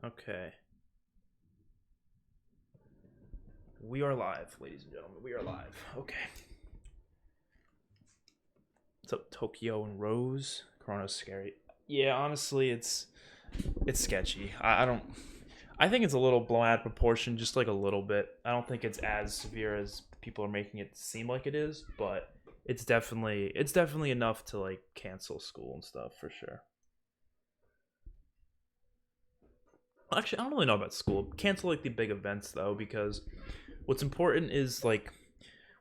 Okay. We are live, ladies and gentlemen. We are live. Okay. What's up, Tokyo and Rose? Corona's scary. Yeah, honestly, it's sketchy. I don't. I think it's a little blown out of proportion, just like a little bit. I don't think it's as severe as people are making it seem like it is, but it's definitely enough to like cancel school and stuff for sure. Actually, I don't really know about school. Cancel like the big events though, because what's important is like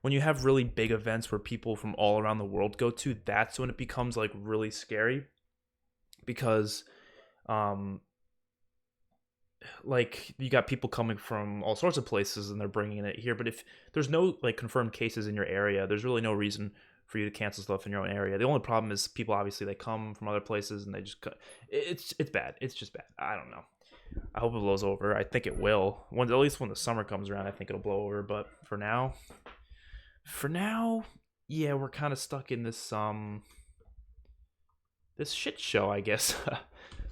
when you have really big events where people from all around the world go to, that's when it becomes like really scary because um like you got people coming from all sorts of places and they're bringing it here, but if there's no like confirmed cases in your area, there's really no reason for you to cancel stuff in your own area. The only problem is people obviously they come from other places and they just it's bad. It's just bad. I don't know. I hope it blows over. I think it will. At least when the summer comes around, I think it'll blow over. But for now, yeah, we're kind of stuck in this shit show, I guess.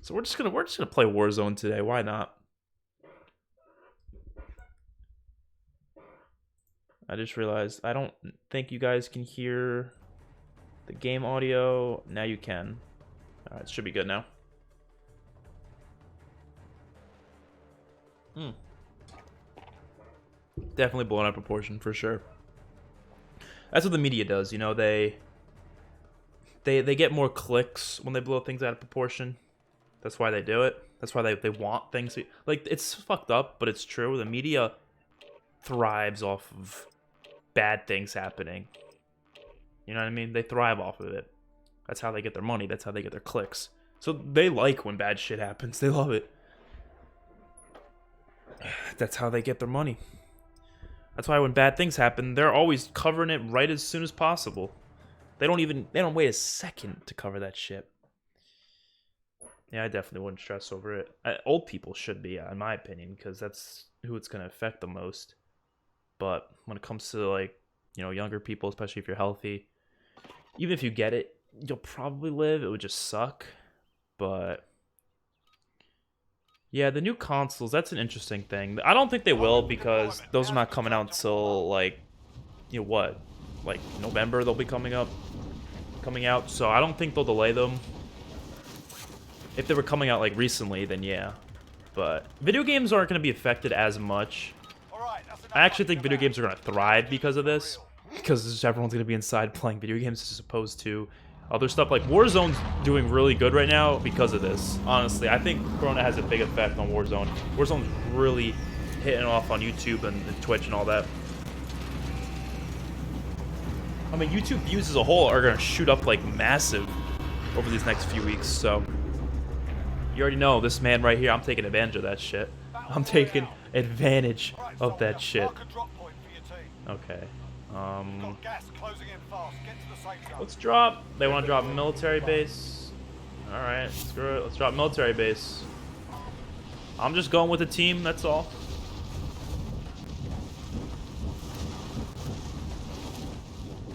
So we're just gonna play Warzone today. Why not? I just realized I don't think you guys can hear the game audio. Now you can. All right, it should be good now. Hmm. Definitely blown out of proportion for sure. That's what the media does, you know. They get more clicks when they blow things out of proportion. That's why they do it. That's why they want things to, like it's fucked up, but it's true. The media thrives off of bad things happening. You know what I mean? They thrive off of it. That's how they get their money. That's how they get their clicks. So they like when bad shit happens. They love it. That's how they get their money. That's why when bad things happen, they're always covering it right as soon as possible. They don't wait a second to cover that shit. Yeah, I definitely wouldn't stress over it. Old people should be, in my opinion, because that's who it's going to affect the most. But when it comes to like, younger people, especially if you're healthy, even if you get it, you'll probably live. It would just suck. But yeah, the new consoles, that's an interesting thing. I don't think they will because those are not coming out until like, what? Like November they'll be coming out. So I don't think they'll delay them. If they were coming out like recently, then yeah. But video games aren't going to be affected as much. I actually think video games are going to thrive because of this. Because everyone's going to be inside playing video games as opposed to other stuff. Like Warzone's doing really good right now because of this. Honestly, I think Corona has a big effect on Warzone. Warzone's really hitting off on YouTube and Twitch and all that. I mean, YouTube views as a whole are going to shoot up like massive over these next few weeks. So you already know this man right here. I'm taking advantage of that shit. I'm taking advantage of that shit. Okay. Let's drop. They want to drop military base. All right, screw it. Let's drop military base. I'm just going with the team. That's all.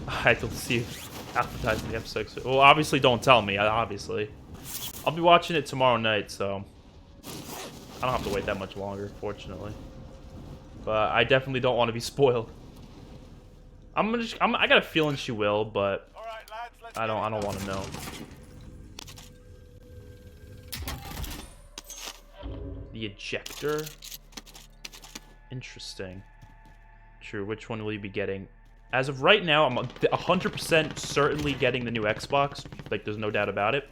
I don't see advertising the F6. Well, obviously, don't tell me. Obviously, I'll be watching it tomorrow night, so I don't have to wait that much longer, fortunately. But I definitely don't want to be spoiled. I got a feeling she will, but I don't want to know. The ejector. Interesting. True. Which one will you be getting? As of right now, I'm 100% certainly getting the new Xbox. Like, there's no doubt about it.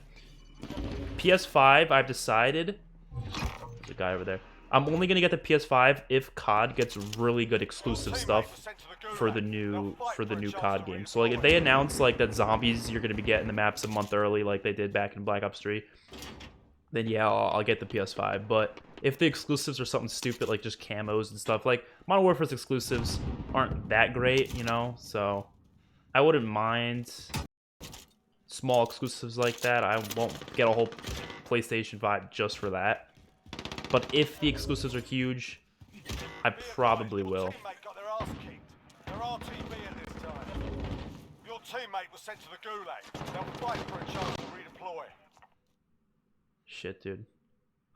PS5, I've decided. There's a guy over there. I'm only gonna get the PS5 if COD gets really good exclusive stuff for the new COD game. So like if they announce like that zombies you're gonna be getting the maps a month early like they did back in Black Ops 3, then yeah, I'll get the PS5. But if the exclusives are something stupid like just camos and stuff, like Modern Warfare's exclusives aren't that great, so I wouldn't mind small exclusives like that. I won't get a whole PlayStation 5 just for that. But if the exclusives are huge, I probably will. Your teammate was sent to the gulag. They'll fight for a chance to redeploy. Shit, dude.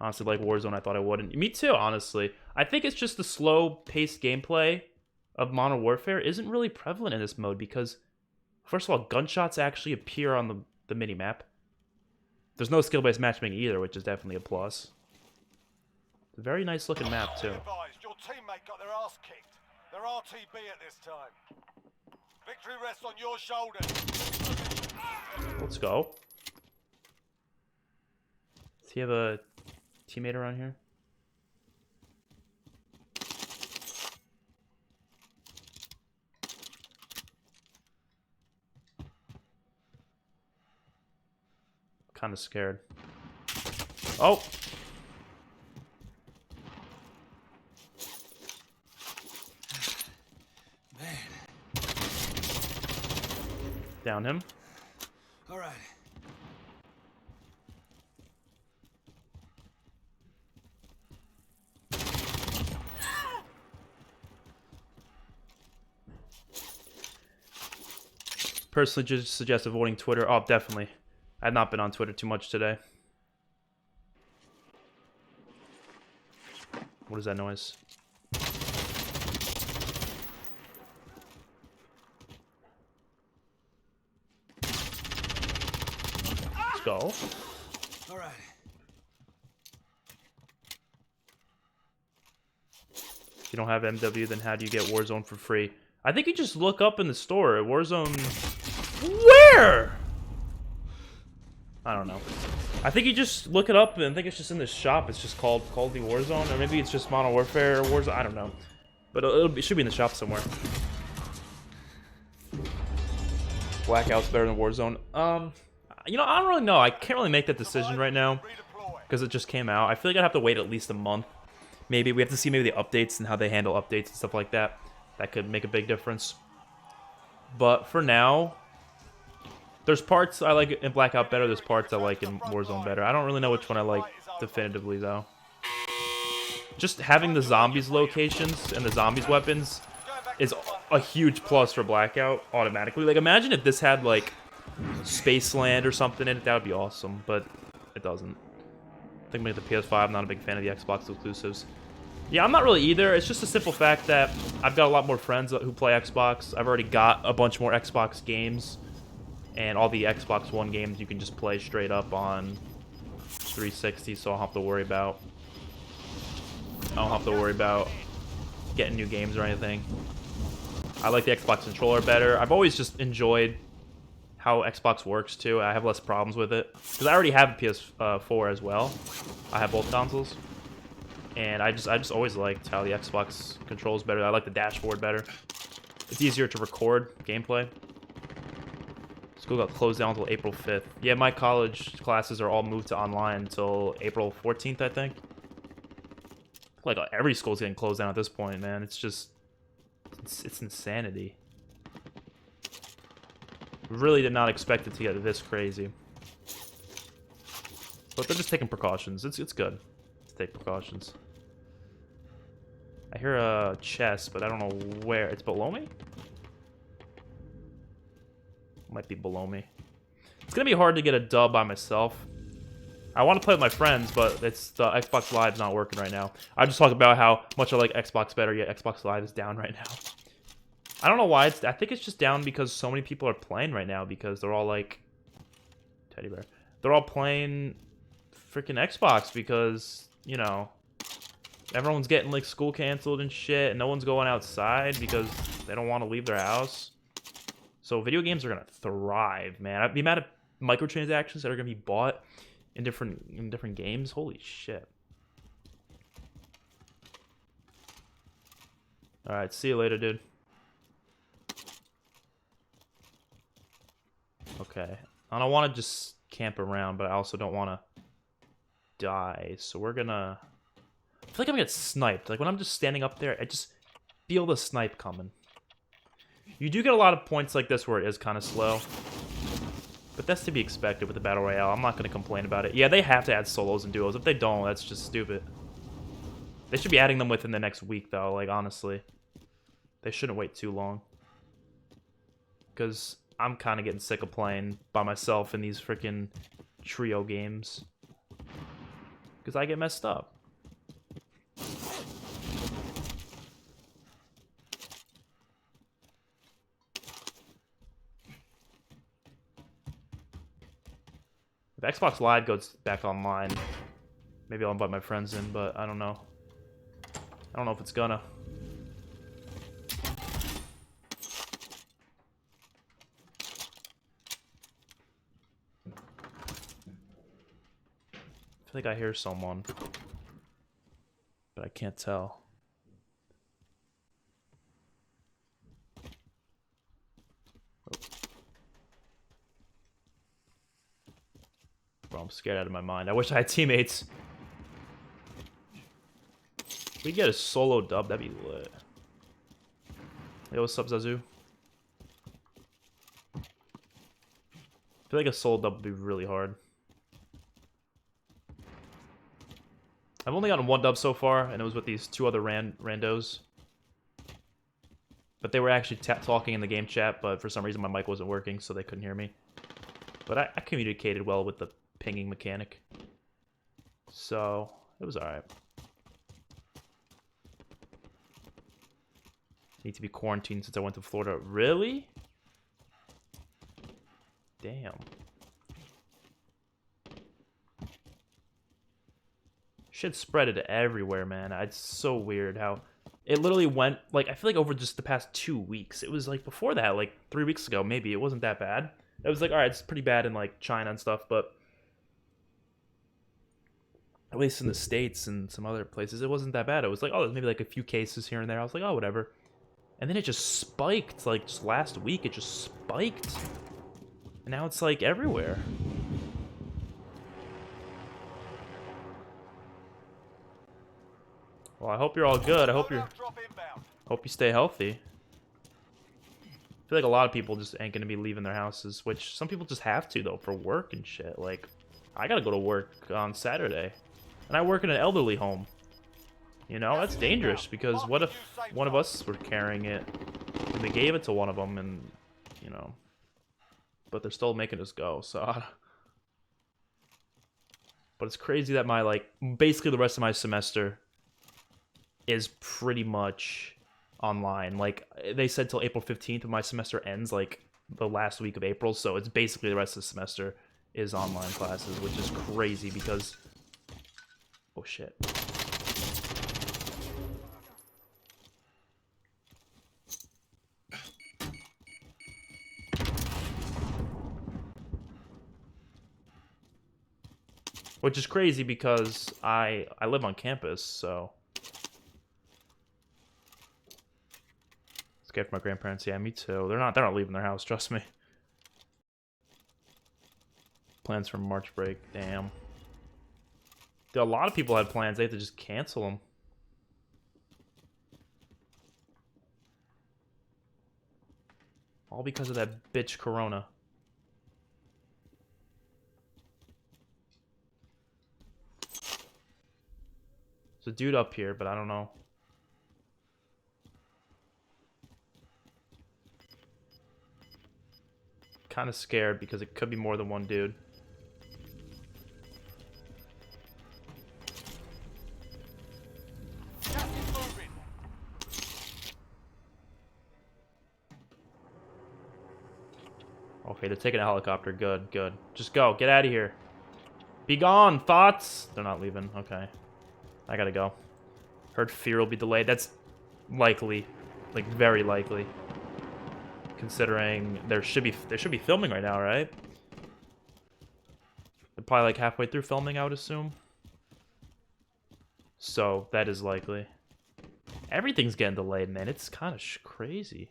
Honestly, like Warzone, I thought I wouldn't. Me too, honestly. I think it's just the slow-paced gameplay of Modern Warfare isn't really prevalent in this mode because, first of all, gunshots actually appear on the mini-map. There's no skill-based matchmaking either, which is definitely a plus. It's a very nice-looking map, too. Your teammate got their ass kicked. They're RTB at this time. Victory rests on your shoulders. Let's go. Does he have a teammate around here? Kind of scared. Oh! Man. Down him. All right. Personally, just suggest avoiding Twitter. Oh, definitely. I've not been on Twitter too much today. What is that noise? Let's go. All right. If you don't have MW, then how do you get Warzone for free? I think you just look up in the store. Warzone... Where? I don't know. I think you just look it up, and I think it's just in the shop. It's just called Call of Duty Warzone, or maybe it's just Modern Warfare or Warzone. I don't know. But it should be in the shop somewhere. Blackout's better than Warzone. You know, I don't really know. I can't really make that decision right now because it just came out. I feel like I'd have to wait at least a month. Maybe we have to see maybe the updates and how they handle updates and stuff like that. That could make a big difference. But for now, there's parts I like in Blackout better. There's parts I like in Warzone better. I don't really know which one I like definitively, though. Just having the zombies locations and the zombies weapons is a huge plus for Blackout automatically. Like, imagine if this had, like, Spaceland or something in it. That would be awesome, but it doesn't. I think maybe the PS5, I'm not a big fan of the Xbox exclusives. Yeah, I'm not really either. It's just a simple fact that I've got a lot more friends who play Xbox. I've already got a bunch more Xbox games. And all the Xbox One games you can just play straight up on 360, so I don't have to worry about... getting new games or anything. I like the Xbox controller better. I've always just enjoyed how Xbox works, too. I have less problems with it. Because I already have a PS4 as well. I have both consoles. And I just always liked how the Xbox controls better. I like the dashboard better. It's easier to record gameplay. School got closed down until April 5th. Yeah, my college classes are all moved to online until April 14th, I think. Like, every school's getting closed down at this point, man. It's just... It's insanity. Really did not expect it to get this crazy. But they're just taking precautions. It's good to take precautions. I hear a chest, but I don't know where. It's below me? Might be below me. It's gonna be hard to get a dub by myself. I want to play with my friends, but it's the Xbox Live's not working right now. I just talked about how much I like Xbox better, yet Xbox Live is down right now. I don't know why. I think it's just down because so many people are playing right now because they're all like... Teddy bear. They're all playing freaking Xbox because, you know, everyone's getting like school canceled and shit, and no one's going outside because they don't want to leave their house. So video games are gonna thrive, man. The amount of microtransactions that are gonna be bought in different games, holy shit. All right, see you later, dude. Okay, I don't want to just camp around, but I also don't want to die. So we're gonna... I feel like I'm gonna get sniped. Like when I'm just standing up there, I just feel the snipe coming. You do get a lot of points like this where it is kind of slow. But that's to be expected with the Battle Royale. I'm not going to complain about it. Yeah, they have to add solos and duos. If they don't, that's just stupid. They should be adding them within the next week, though. Like, honestly. They shouldn't wait too long. Because I'm kind of getting sick of playing by myself in these freaking trio games. Because I get messed up. If Xbox Live goes back online, maybe I'll invite my friends in, but I don't know. I don't know if it's gonna. I feel like I hear someone, but I can't tell. Bro, I'm scared out of my mind. I wish I had teammates. If we get a solo dub, that'd be lit. Yo, what's up, Zazu? I feel like a solo dub would be really hard. I've only gotten one dub so far, and it was with these two other randos. But they were actually talking in the game chat, but for some reason my mic wasn't working, so they couldn't hear me. But I communicated well with the pinging mechanic. So, it was alright. Need to be quarantined since I went to Florida. Really? Damn. Shit spread it everywhere, man. It's so weird how it literally went, like, I feel like over just the past 2 weeks. It was like before that, like 3 weeks ago, maybe. It wasn't that bad. It was like, alright, it's pretty bad in like China and stuff, but at least in the States and some other places, it wasn't that bad. It was like, oh, there's maybe like a few cases here and there. I was like, oh, whatever. And then it just spiked, like just last week, it just spiked. And now it's like everywhere. Well, I hope you're all good. I hope you stay healthy. I feel like a lot of people just ain't gonna be leaving their houses, which some people just have to though for work and shit. Like, I gotta go to work on Saturday, and I work in an elderly home. You know, that's dangerous because what if one of us were carrying it and they gave it to one of them, and you know, but they're still making us go. So, but it's crazy that my like basically the rest of my semester is pretty much online. Like, they said till April 15th, and my semester ends like the last week of April, so it's basically the rest of the semester is online classes, which is crazy because, oh shit. Which is crazy because I live on campus, so scared for my grandparents. Yeah, me too. They're not leaving their house, trust me. Plans for March break. Damn. Dude, a lot of people had plans. They had to just cancel them. All because of that bitch Corona. There's a dude up here, but I don't know. Kind of scared because it could be more than one dude. Okay, they're taking a helicopter. Good, good. Just go. Get out of here. Be gone, thoughts. They're not leaving. Okay. I gotta go. Heard Fear will be delayed. That's likely. Like, very likely. Considering they should be filming right now, right? They're probably like halfway through filming, I would assume. So that is likely. Everything's getting delayed, man. It's kind of crazy.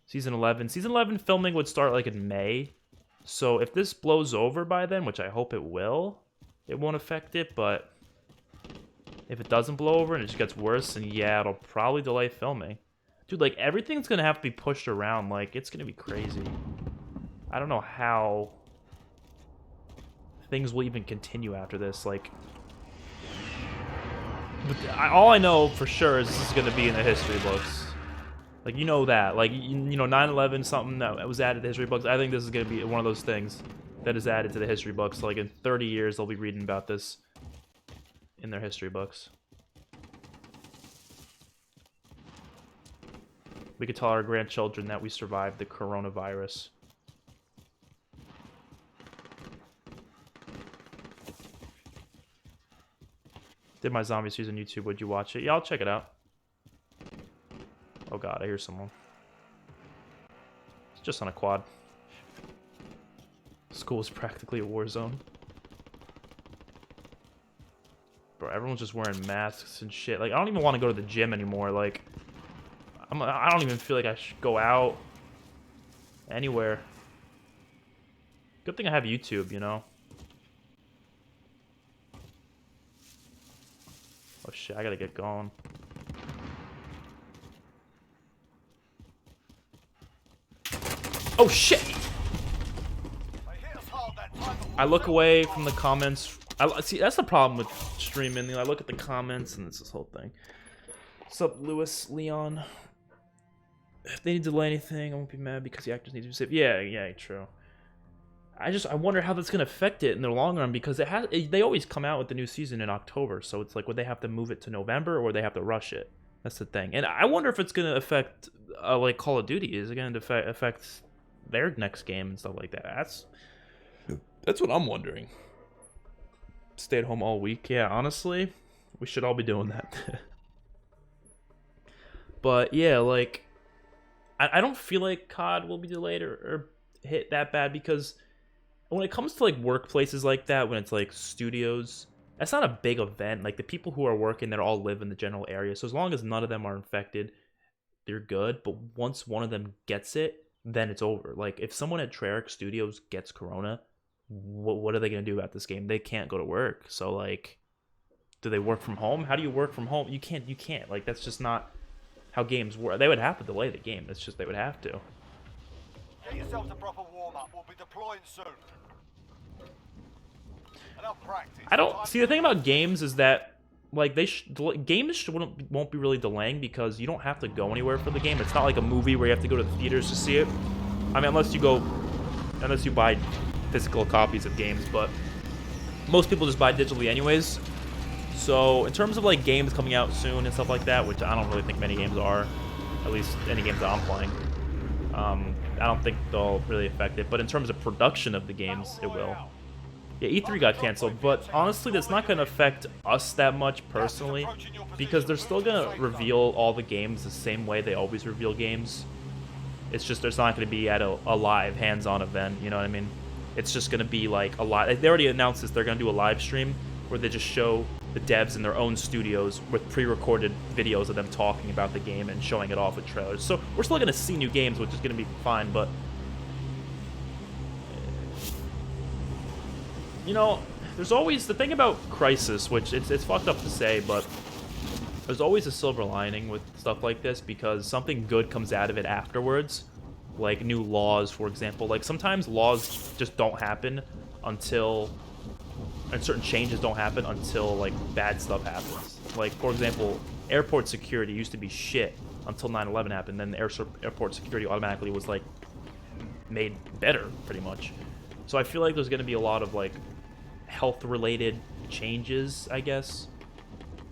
Season 11. Season 11 filming would start like in May. So if this blows over by then, which I hope it will, it won't affect it. But if it doesn't blow over and it just gets worse, then yeah, it'll probably delay filming. Dude, like, everything's gonna have to be pushed around. Like, it's gonna be crazy. I don't know how things will even continue after this. Like, all I know for sure is this is gonna be in the history books. Like, you know that. Like, you know, 9/11, something that was added to history books. I think this is gonna be one of those things that is added to the history books. Like in 30 years, they'll be reading about this in their history books. We could tell our grandchildren that we survived the coronavirus. Did my zombie series on YouTube? Would you watch it? Yeah, I'll check it out. Oh god, I hear someone. It's just on a quad. School is practically a war zone. Bro, everyone's just wearing masks and shit. Like, I don't even want to go to the gym anymore. Like, I don't even feel like I should go out anywhere. Good thing I have YouTube, you know? Oh shit, I gotta get going. Oh shit! I look away from the comments. See, that's the problem with streaming. I look at the comments and it's this whole thing. What's up, Lewis, Leon? If they need to delay anything, I won't be mad because the actors need to be safe. Yeah, true. I wonder how that's gonna affect it in the long run because they always come out with the new season in October, so it's like would they have to move it to November or would they have to rush it? That's the thing, and I wonder if it's gonna affect like Call of Duty. Is it gonna affect their next game and stuff like that? That's what I'm wondering. Stay at home all week. Yeah, honestly, we should all be doing that. But yeah, like I don't feel like COD will be delayed or hit that bad because when it comes to like workplaces like that, when it's like studios, that's not a big event. Like the people who are working there all live in the general area, so as long as none of them are infected, they're good. But once one of them gets it, then it's over. Like if someone at Treyarch Studios gets corona, what are they gonna do about this game? They can't go to work. So like, do they work from home? How do you work from home? You can't. Like that's just not how games work. They would have to delay the game. It's just they would have to. Get yourselves a proper warm-up. We'll be deploying soon. Enough practice. I don't see the thing about games is that like games won't be really delaying because you don't have to go anywhere for the game. It's not like a movie where you have to go to the theaters to see it. I mean, unless you buy physical copies of games, but most people just buy digitally anyways. So in terms of like games coming out soon and stuff like that, which I don't really think many games are, at least any games that I'm playing, I don't think they'll really affect it. But in terms of production of the games, it will. Yeah, E3 got canceled, but honestly, that's not going to affect us that much personally, because they're still going to reveal all the games the same way they always reveal games. It's just there's not going to be at a live, hands-on event, you know what I mean? It's just going to be like a live... They already announced this, they're going to do a live stream where they just show the devs in their own studios with pre-recorded videos of them talking about the game and showing it off with trailers. So we're still going to see new games, which is going to be fine, but... You know, there's always the thing about Crisis, which it's fucked up to say, but there's always a silver lining with stuff like this because something good comes out of it afterwards. Like new laws, for example. Like sometimes laws just don't happen until, and certain changes don't happen until like bad stuff happens. Like for example, airport security used to be shit until 9/11 happened. Then the airport security automatically was like made better, pretty much. So I feel like there's going to be a lot of like health-related changes, I guess.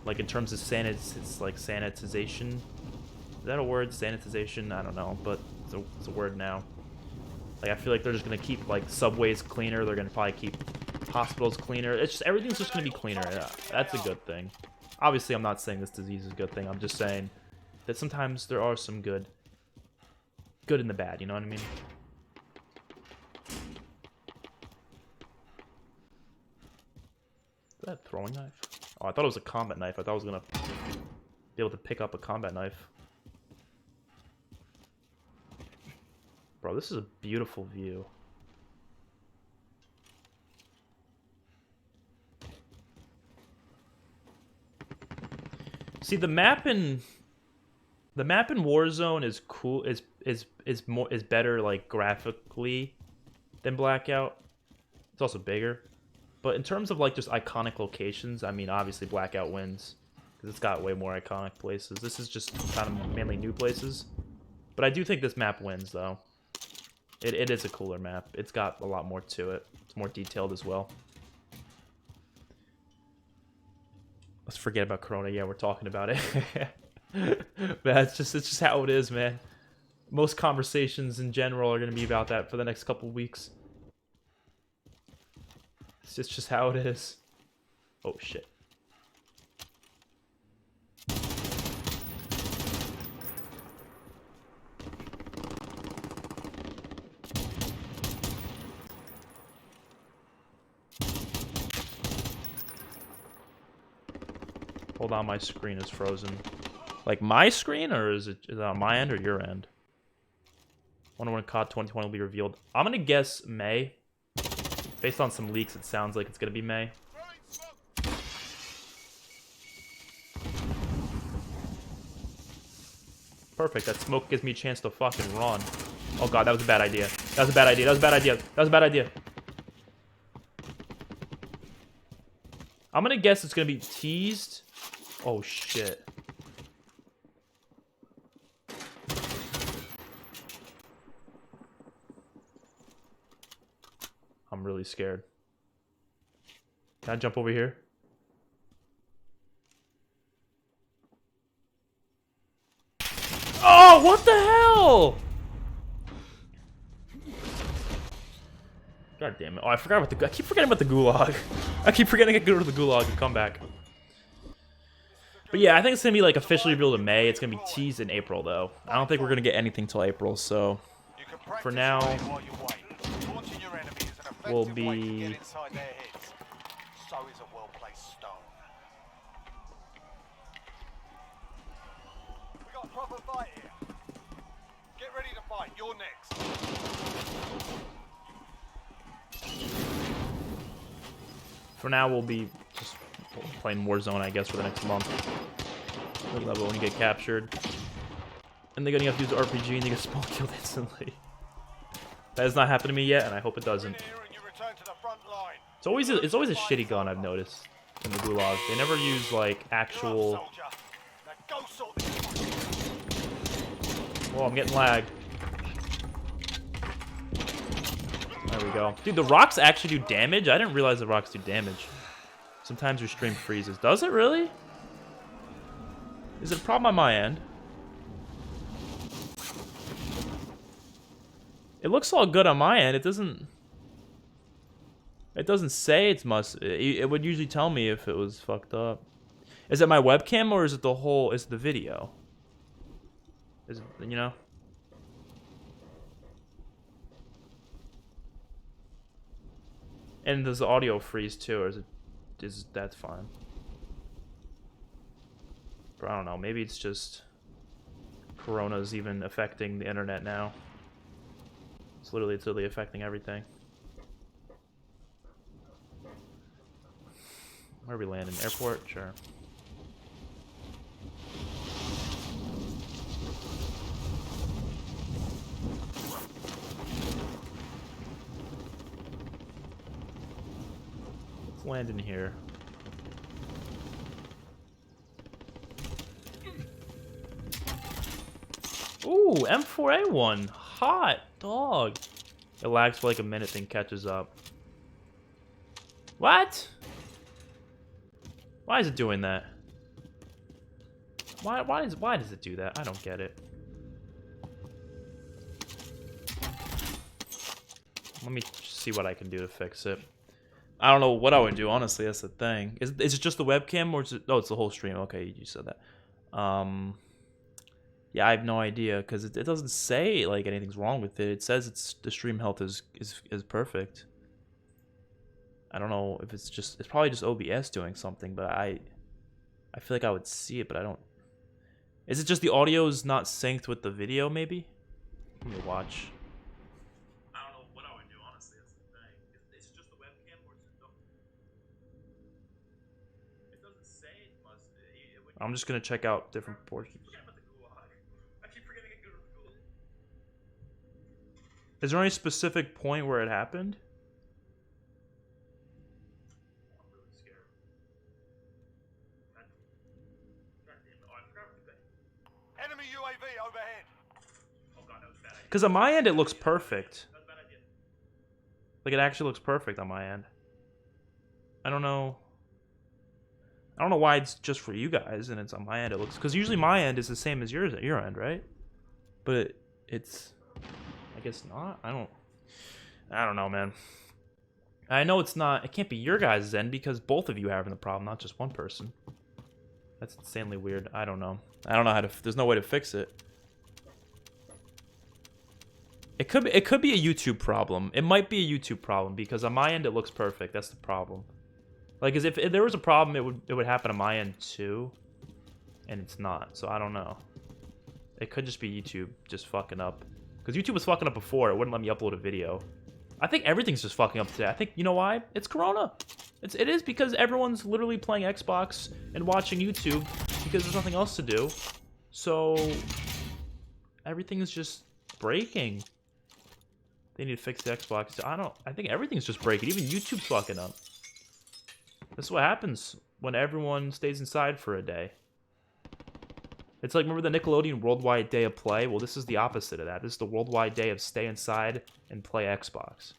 Like in terms of sanitization. Is that a word? Sanitization? I don't know, but it's a word now. Like I feel like they're just going to keep like subways cleaner. They're going to probably keep hospitals cleaner. It's just everything's just going to be cleaner. Yeah, that's a good thing. Obviously, I'm not saying this disease is a good thing. I'm just saying that sometimes there are some good in the bad. You know what I mean? Is that a throwing knife? Oh, I thought it was a combat knife. I thought I was gonna be able to pick up a combat knife. Bro, this is a beautiful view. See, the map in Warzone is cool. Is better like graphically than Blackout. It's also bigger. But in terms of like just iconic locations, I mean, obviously Blackout wins because it's got way more iconic places. This is just kind of mainly new places. But I do think this map wins, though. It is a cooler map. It's got a lot more to it. It's more detailed as well. Let's forget about Corona. Yeah, we're talking about it. Man, it's just how it is, man. Most conversations in general are going to be about that for the next couple weeks. It's just how it is. Oh, shit. Hold on, my screen is frozen. Like my screen, or is it on my end or your end? Wonder when COD 2020 will be revealed. I'm gonna guess May. Based on some leaks, it sounds like it's gonna be May. Perfect. That smoke gives me a chance to fucking run. Oh god, that was a bad idea. That was a bad idea. That was a bad idea. That was a bad idea. I'm gonna guess it's gonna be teased. Oh shit. I'm really scared. Can I jump over here? Oh, what the hell? God damn it. Oh, I forgot about I keep forgetting about the gulag. I keep forgetting to go to the gulag and come back. But yeah, I think it's going to be like officially revealed in May. It's going to be teased in April though. I don't think we're going to get anything till April, so for now we'll be So is a well-placed stone. We got a proper fight here. Get ready to fight. You're next. for now we'll be just playing Warzone, I guess, for the next month. Good level when you get captured. And they're gonna have to use RPG and you get spawn killed instantly. That has not happened to me yet, and I hope it doesn't. It's always a shitty gun, I've noticed, in the Gulag. They never use like actual. Oh, I'm getting lagged. There we go. Dude, the rocks actually do damage? I didn't realize the rocks do damage. Sometimes your stream freezes. Does it really? Is it a problem on my end? It looks all good on my end. It doesn't say it's must. It would usually tell me if it was fucked up. Is it my webcam or is it the whole? Is it the video? Is it, you know? And does the audio freeze too, or is it? Is that's fine? But I don't know. Maybe it's just Corona's even affecting the internet now. It's literally affecting everything. Where are we landing? Airport? Sure. Let's land in here. Ooh, M4A1. Hot dog. It lags for like a minute, then catches up. What? Why is it doing that? Why does it do that? I don't get it. Let me see what I can do to fix it. I don't know what I would do, honestly. That's the thing. Is it just the webcam or is it? Oh, it's the whole stream. Okay, you said that. Yeah, I have no idea because it doesn't say like anything's wrong with it. It says the stream health is perfect. I don't know if it's probably just OBS doing something, but I feel like I would see it, but I don't. Is it just the audio is not synced with the video? Maybe. Let me watch. I don't know what I would do, honestly. That's the thing. Is it just the webcam or is it the? It doesn't say it must. I'm just gonna check out different portions. Is there any specific point where it happened? I'm really scared. Enemy UAV overhead. Oh god, that was a bad idea. Because on my end, it looks perfect. Like, it actually looks perfect on my end. I don't know. I don't know why it's just for you guys and it's on my end. It looks... Because usually my end is the same as yours at your end, right? But it's... I guess not. I don't know, man. I know it's not... It can't be your guys' end because both of you are having the problem, not just one person. That's insanely weird. I don't know. I don't know how to... There's no way to fix it. It could be a YouTube problem. It might be a YouTube problem because on my end it looks perfect. That's the problem. Like, as if there was a problem, it would happen on my end too, and it's not. So I don't know. It could just be YouTube just fucking up. Because YouTube was fucking up before. It wouldn't let me upload a video. I think everything's just fucking up today. I think, you know why? It's Corona. It is because everyone's literally playing Xbox and watching YouTube because there's nothing else to do. So everything is just breaking. They need to fix the Xbox. I think everything's just breaking. Even YouTube's fucking up. This is what happens when everyone stays inside for a day. It's like, remember the Nickelodeon Worldwide Day of Play? Well, this is the opposite of that. This is the worldwide day of stay inside and play Xbox.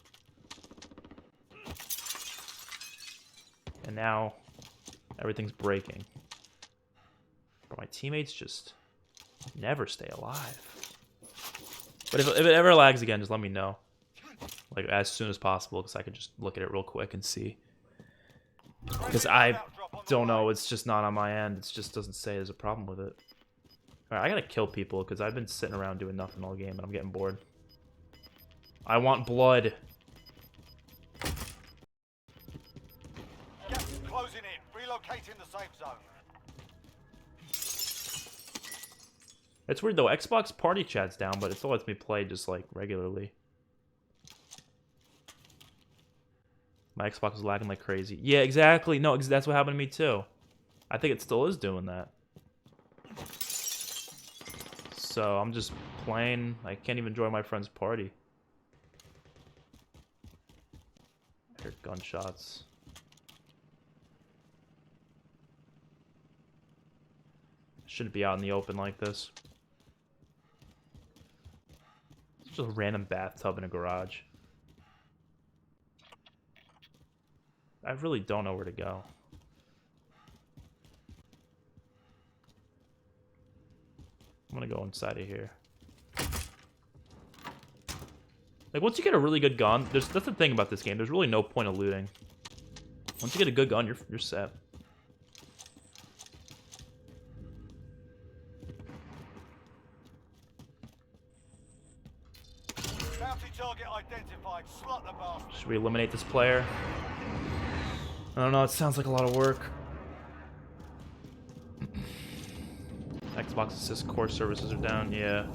And now, everything's breaking. But my teammates just never stay alive. But if it ever lags again, just let me know. Like, as soon as possible, because I can just look at it real quick and see. Because I don't know, it's just not on my end. It just doesn't say there's a problem with it. Alright, I gotta kill people, because I've been sitting around doing nothing all game, and I'm getting bored. I want blood. Gas is closing in. Relocating the safe zone. It's weird, though. Xbox party chat's down, but it still lets me play just, like, regularly. My Xbox is lagging like crazy. Yeah, exactly. No, that's what happened to me too. I think it still is doing that. So I'm just playing. I can't even join my friend's party. I hear gunshots. Shouldn't be out in the open like this. It's just a random bathtub in a garage. I really don't know where to go. I'm gonna go inside of here. Like, once you get a really good gun, that's the thing about this game. There's really no point of looting. Once you get a good gun, you're set. Bounty target identified. Slot the bastard. Should we eliminate this player? I don't know, it sounds like a lot of work. Xbox Assist core services are down, yeah.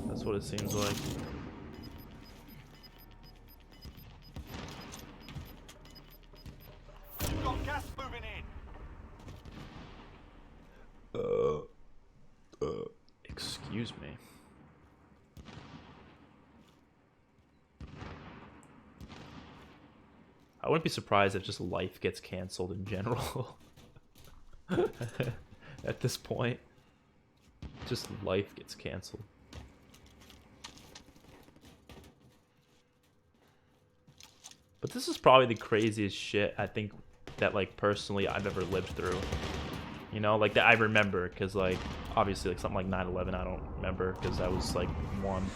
That's what it seems like. You've got gas moving in. Excuse me. I wouldn't be surprised if just life gets canceled in general. At this point. Just life gets canceled. But this is probably the craziest shit I think that, like, personally I've ever lived through. You know, like, that I remember, because, like, obviously, like, something like 9/11 I don't remember, because I was, like, 1.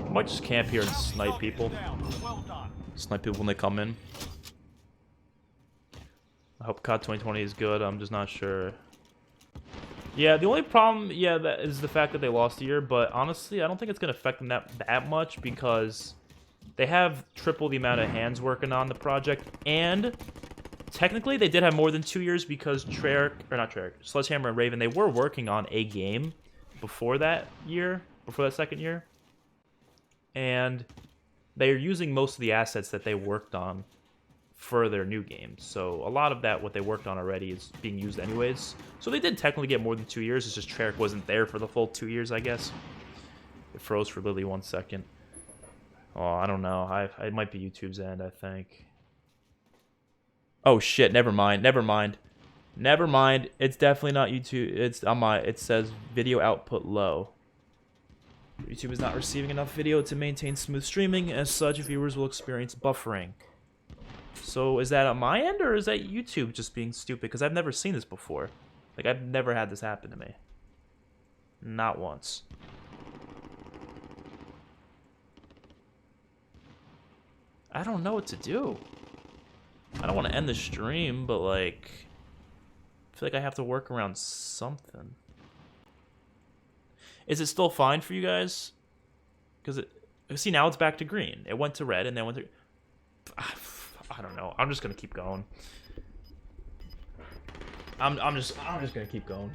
I might just camp here and snipe people. Snipe people when they come in. I hope COD 2020 is good. I'm just not sure. Yeah, the only problem, yeah, that is the fact that they lost a year. But honestly, I don't think it's gonna affect them that much because they have triple the amount of hands working on the project, and technically they did have more than 2 years because Sledgehammer and Raven, they were working on a game before that second year. And they're using most of the assets that they worked on for their new games. So a lot of that, what they worked on already, is being used anyways. So they did technically get more than 2 years. It's just Treyarch wasn't there for the full 2 years, I guess. It froze for literally 1 second. Oh, I don't know. It might be YouTube's end, I think. Oh, shit. Never mind. Never mind. Never mind. It's definitely not YouTube. It's on my. It says video output low. YouTube is not receiving enough video to maintain smooth streaming. As such, viewers will experience buffering. So is that on my end, or is that YouTube just being stupid? Because I've never seen this before. Like, I've never had this happen to me. Not once. I don't know what to do. I don't want to end the stream, but, like, I feel like I have to work around something. Is it still fine for you guys? Because see, now it's back to green. It went to red and then went to... I don't know. I'm just gonna keep going. I'm just gonna keep going.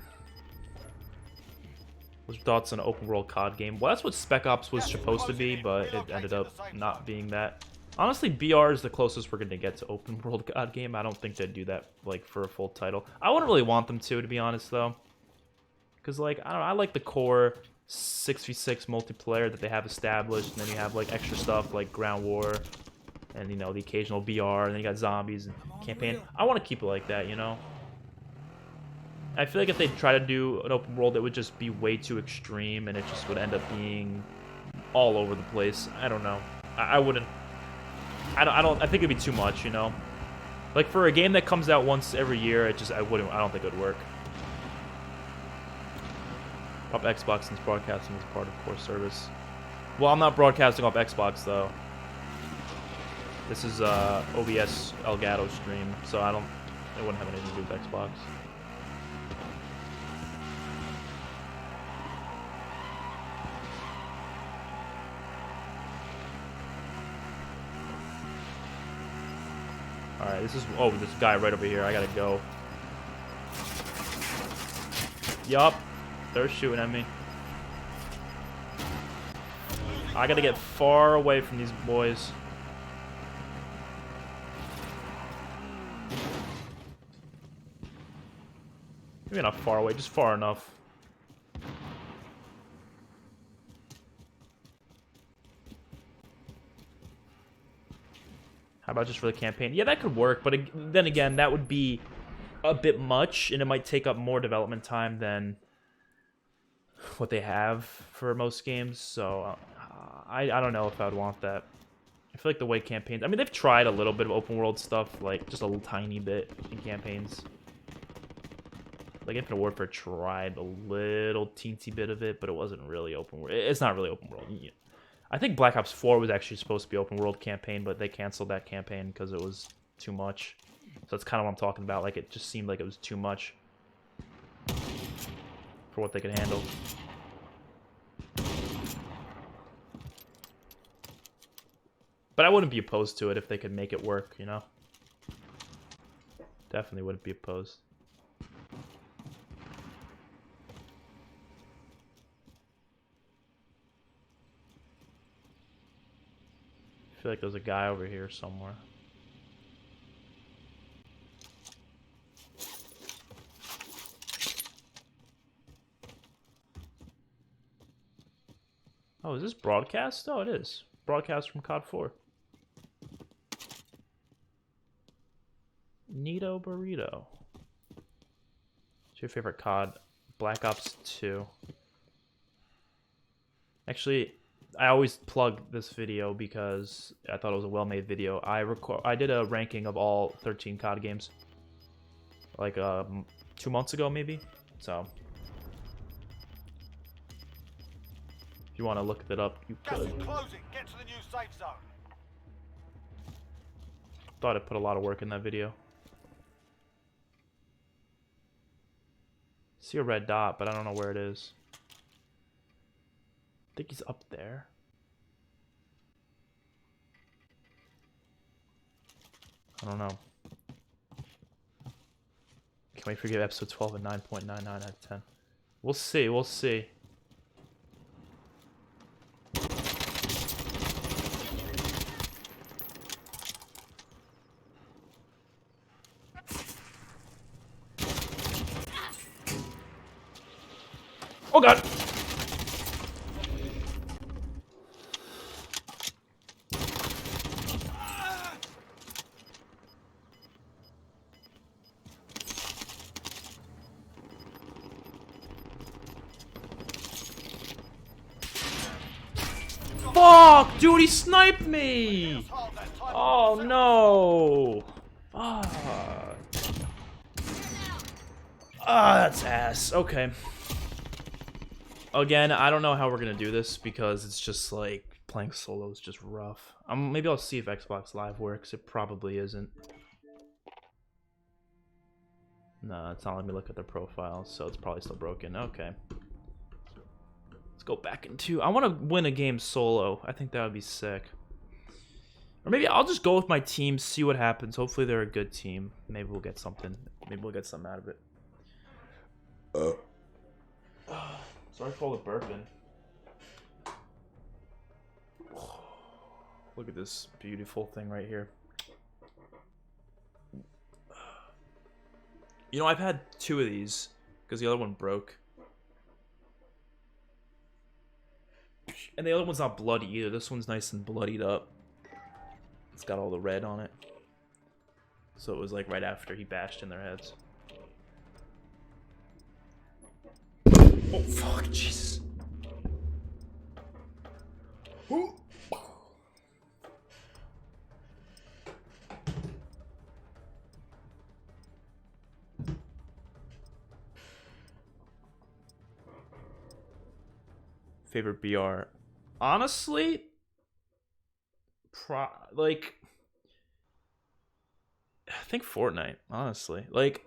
What's your thoughts on an open world COD game? Well, that's what Spec Ops was supposed to be, but it ended up not being that. Honestly, BR is the closest we're gonna get to open world COD game. I don't think they'd do that like for a full title. I wouldn't really want them to be honest, though. Because, like, I don't know, I like the core 6v6 multiplayer that they have established, and then you have, like, extra stuff like Ground War, and, you know, the occasional BR, and then you got zombies and campaign. I want to keep it like that, you know? I feel like if they try to do an open world, it would just be way too extreme, and it just would end up being all over the place. I don't know. I wouldn't... I think it'd be too much, you know? Like, for a game that comes out once every year, I don't think it would work. Off Xbox since broadcasting is part of core service. Well, I'm not broadcasting off Xbox though. This is OBS Elgato stream, so it wouldn't have anything to do with Xbox. All right, this guy right over here. I gotta go. Yup. They're shooting at me. I gotta get far away from these boys. Maybe not far away, just far enough. How about just for the campaign? Yeah, that could work, but then again, that would be a bit much, and it might take up more development time than what they have for most games, so I don't know if I would want that. I feel like the way campaigns... I mean, they've tried a little bit of open world stuff, like, just a little tiny bit in campaigns. Like, Infinite Warfare tried a little teensy bit of it, but it wasn't really open world. It's not really open world. I think Black Ops 4 was actually supposed to be open world campaign, but they canceled that campaign because it was too much. So that's kind of what I'm talking about. Like, it just seemed like it was too much for what they could handle. But I wouldn't be opposed to it if they could make it work, you know? Definitely wouldn't be opposed. I feel like there's a guy over here somewhere. Oh, is this broadcast? Oh, it is. Broadcast from COD 4. Neato Burrito. What's your favorite COD? Black Ops 2. Actually, I always plug this video because I thought it was a well-made video. I did a ranking of all 13 COD games, like 2 months ago, maybe. So, if you want to look it up, you Gas could. is closing. Get to the new safe zone. Thought I put a lot of work in that video. See a red dot, but I don't know where it is. I think he's up there. I don't know. Can we forgive episode 12 a 9.99 out of 10? We'll see, we'll see. Oh god! fuck? Dude, he sniped me! Oh, no! Fuck. Ah, that's ass. Okay. Again, I don't know how we're gonna do this because it's just like playing solo is just rough. Maybe I'll see if Xbox Live works. It probably isn't. No, it's not letting me look at their profiles, so it's probably still broken. Okay. Let's go back into... I want to win a game solo. I think that would be sick. Or maybe I'll just go with my team, see what happens. Hopefully they're a good team. Maybe we'll get something. Maybe we'll get something out of it. Sorry for all the burping. Look at this beautiful thing right here. You know, I've had 2 of these because the other one broke. And the other one's not bloody either. This one's nice and bloodied up. It's got all the red on it. So it was like right after he bashed in their heads. Oh, fuck, Jesus. Favorite BR? Honestly, like, I think Fortnite, honestly. Like,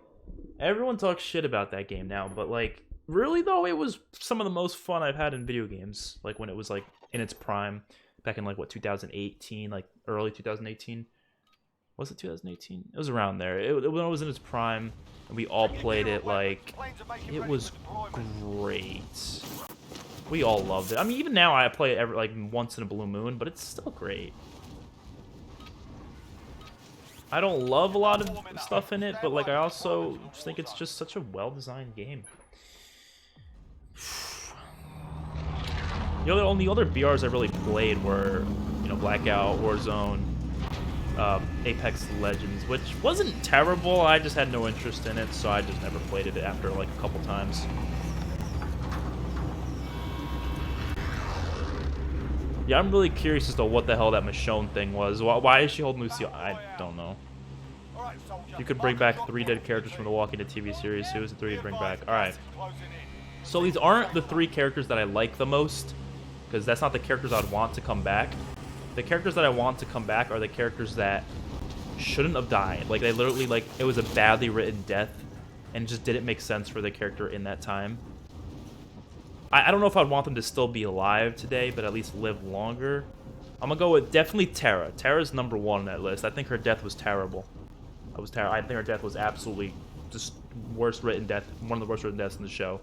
everyone talks shit about that game now, but like, really though, it was some of the most fun I've had in video games. Like when it was like in its prime, back in like what 2018, like early 2018. Was it 2018? It was around there. When it was in its prime, and we all played it. Like, it was great. We all loved it. I mean, even now I play it like once in a blue moon, but it's still great. I don't love a lot of stuff in it, but like I also just think it's just such a well-designed game. The only other BRs I really played were, you know, Blackout, Warzone, Apex Legends, which wasn't terrible. I just had no interest in it, so I just never played it after like a couple times. Yeah, I'm really curious as to what the hell that Michonne thing was. Why is she holding Lucio? I don't know. You could bring back 3 dead characters from the Walking Dead TV series. Who is the 3 to bring back? Alright. So these aren't the 3 characters that I like the most, because that's not the characters I'd want to come back. The characters that I want to come back are the characters that shouldn't have died. Like, they literally, like, it was a badly written death, and it just didn't make sense for the character in that time. I don't know if I'd want them to still be alive today, but at least live longer. I'm gonna go with definitely Tara. Tara's number 1 on that list. I think her death was terrible. I think her death was absolutely just worst written death, one of the worst written deaths in the show.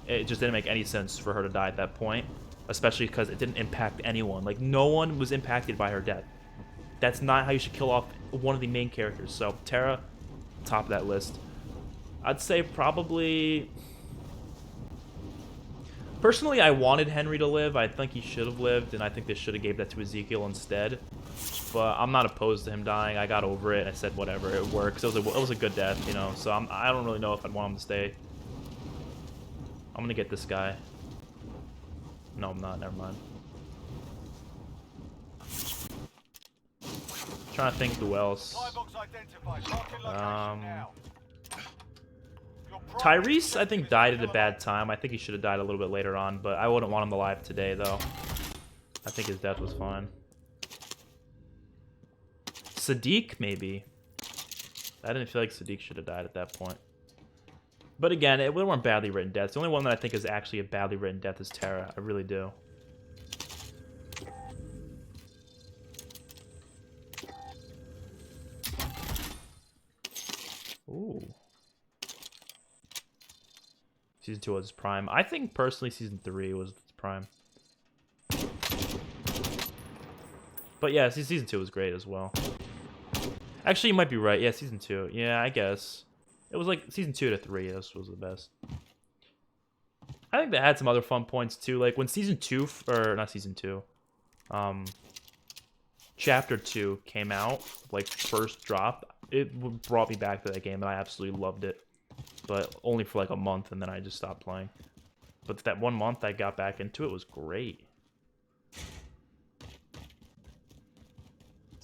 It just didn't make any sense for her to die at that point, especially because it didn't impact anyone. Like, no one was impacted by her death. That's not how you should kill off one of the main characters. So Tara, top of that list. I'd say probably... Personally, I wanted Henry to live. I think he should have lived, and I think they should have gave that to Ezekiel instead. But I'm not opposed to him dying. I got over it. I said whatever. It works. It was a good death, you know. So I don't really know if I'd want him to stay. I'm gonna get this guy. No, I'm not. Never mind. Trying to think who else. Tyrese, I think, died at a bad time. I think he should have died a little bit later on, but I wouldn't want him alive today, though. I think his death was fine. Sadiq, maybe. I didn't feel like Sadiq should have died at that point. But again, it weren't badly written deaths. The only one that I think is actually a badly written death is Tara. I really do. Ooh. Season 2 was its prime. I think, personally, Season 3 was its prime. But yeah, Season 2 was great as well. Actually, you might be right. Yeah, Season 2. Yeah, I guess. It was like Season 2 to 3. This was the best. I think they had some other fun points, too. Like, when Season 2... Or, not Season 2. Chapter 2 came out, like, first drop. It brought me back to that game, and I absolutely loved it. But only for like a month, and then I just stopped playing. But that 1 month I got back into it was great.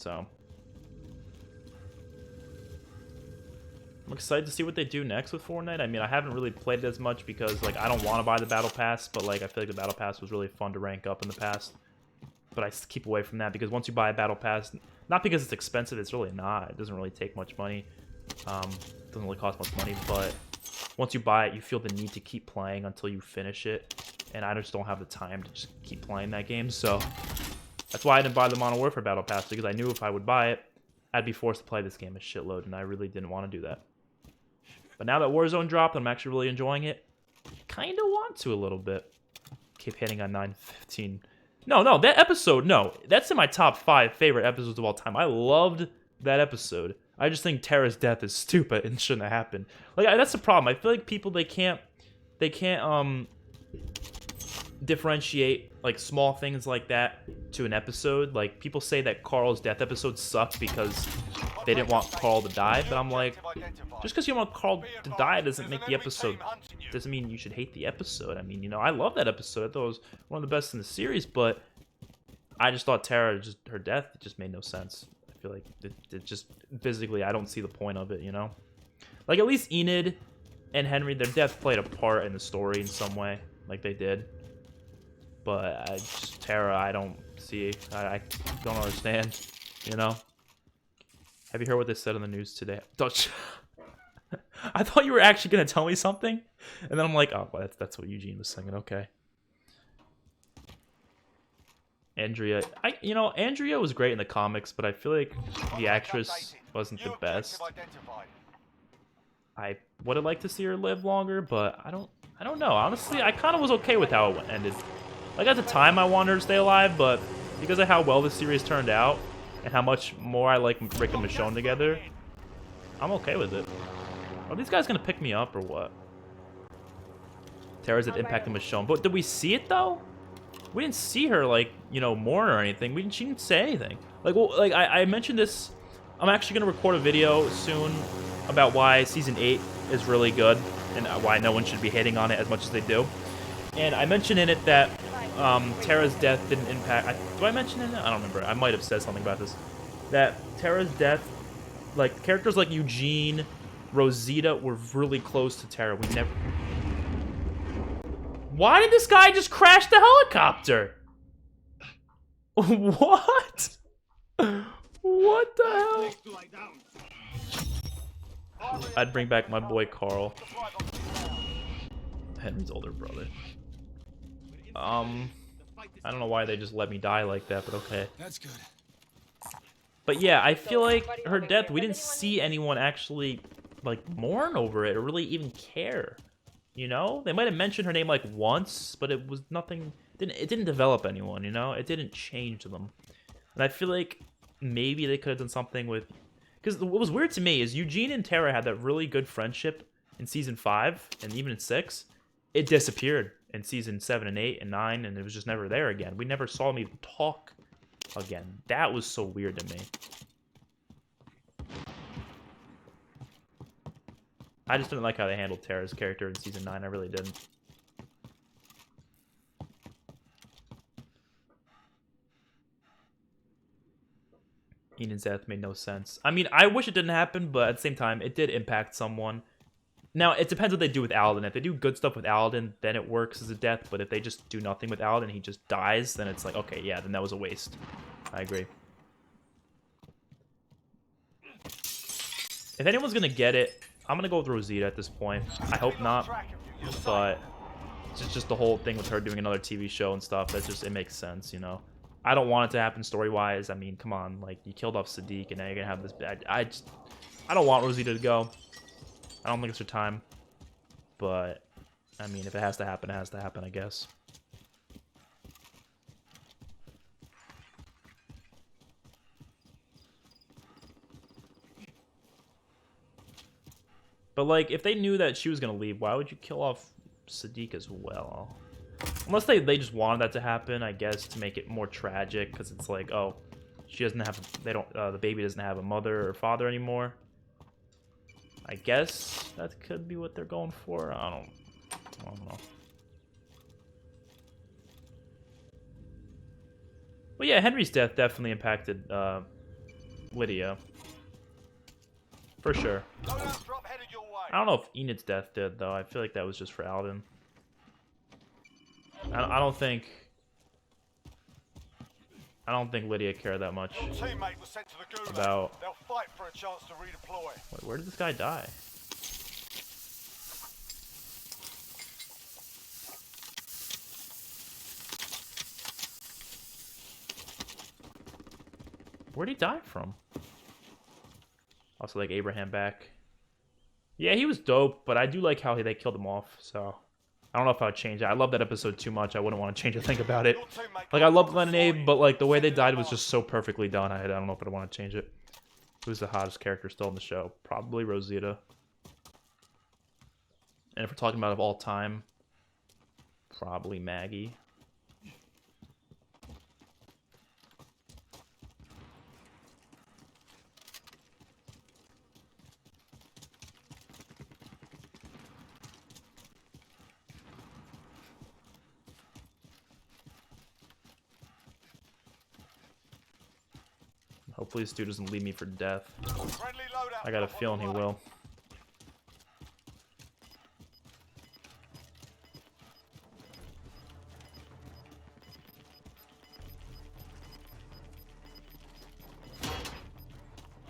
So I'm excited to see what they do next with Fortnite. I mean, I haven't really played it as much because, like, I don't want to buy the Battle Pass, but, like, I feel like the Battle Pass was really fun to rank up in the past. But I keep away from that because once you buy a Battle Pass, not because it's expensive, it's really not. It doesn't really take much money. It doesn't really cost much money, but once you buy it, you feel the need to keep playing until you finish it. And I just don't have the time to just keep playing that game, so that's why I didn't buy the Modern Warfare Battle Pass, because I knew if I would buy it, I'd be forced to play this game a shitload, and I really didn't want to do that. But now that Warzone dropped, I'm actually really enjoying it. Kind of want to a little bit. Keep hitting on 9:15. No, that episode, no. That's in my top 5 favorite episodes of all time. I loved that episode. I just think Tara's death is stupid and shouldn't have happened. Like, that's the problem. I feel like people, they can't differentiate, like, small things like that to an episode. Like, people say that Carl's death episode sucked because they didn't want Carl to die, but I'm like, just because you want Carl to die doesn't make the episode, doesn't mean you should hate the episode. I mean, you know, I love that episode. I thought it was one of the best in the series, but I just thought Tara, her death, it just made no sense. I feel like it just, physically, I don't see the point of it, you know? Like, at least Enid and Henry, their death played a part in the story in some way, like they did. But Tara, I don't see, I don't understand, you know? Have you heard what they said on the news today? I thought you were actually going to tell me something, and then I'm like, oh, well, that's what Eugene was saying, okay. Andrea, Andrea was great in the comics, but I feel like the actress wasn't the best. I would have liked to see her live longer, but I don't know. Honestly, I kind of was okay with how it ended. Like, at the time, I wanted her to stay alive, but because of how well the series turned out and how much more I like Rick and Michonne together, I'm okay with it. Are these guys gonna pick me up or what? Tara's at Impact and Michonne, but did we see it though? We didn't see her, like, you know, mourn or anything. She didn't say anything. Like, well, like I mentioned this. I'm actually gonna record a video soon about why season 8 is really good and why no one should be hating on it as much as they do. And I mentioned in it that Tara's death didn't impact. Do I mention it? I don't remember. I might have said something about this. That Tara's death, like, characters like Eugene, Rosita were really close to Tara. We never. Why did this guy just crash the helicopter? What? What the hell? I'd bring back my boy Carl. Henry's older brother. I don't know why they just let me die like that, but okay. That's good. But yeah, I feel like her death, we didn't see anyone actually, like, mourn over it or really even care. You know? They might have mentioned her name, like, once, but it was nothing, it didn't develop anyone, you know? It didn't change them. And I feel like maybe they could have done something with, because what was weird to me is Eugene and Tara had that really good friendship in season 5 and even in 6. It disappeared in season 7 and 8 and 9, and it was just never there again. We never saw them even talk again. That was so weird to me. I just didn't like how they handled Tara's character in season 9. I really didn't. Enid's death made no sense. I mean, I wish it didn't happen, but at the same time, it did impact someone. Now, it depends what they do with Aladin. If they do good stuff with Aladin, then it works as a death. But if they just do nothing with Aladin, he just dies, then it's like, okay, yeah, then that was a waste. I agree. If anyone's going to get it, I'm going to go with Rosita at this point. I hope not, but it's just the whole thing with her doing another TV show and stuff. That just, it makes sense, you know? I don't want it to happen story-wise. I mean, come on. Like, you killed off Sadiq, and now you're going to have this bad... I don't want Rosita to go. I don't think it's her time. But, I mean, if it has to happen, it has to happen, I guess. But, like, if they knew that she was going to leave, why would you kill off Sadiq as well? Unless they just wanted that to happen, I guess, to make it more tragic, because it's like, oh, she doesn't have, the baby doesn't have a mother or father anymore. I guess that could be what they're going for. I don't know. But yeah, Henry's death definitely impacted Lydia. For sure. Loadout drop headed your way. I don't know if Enid's death did, though. I feel like that was just for Alden. I don't think Lydia cared that much Your teammate was sent to the gulag. about... They'll fight for a chance to redeploy. Wait, where did this guy die? Where'd he die from? Also, like Abraham back. Yeah, he was dope, but I do like how they killed him off, so... I don't know if I would change it. I love that episode too much. I wouldn't want to change a thing about it. Like, I love Glenn and Abe, but, like, the way they died was just so perfectly done. I don't know if I'd want to change it. Who's the hottest character still in the show? Probably Rosita. And if we're talking about of all time, probably Maggie. Hopefully this dude doesn't leave me for death. Friendly loadout I got a drop on feeling he the way. will.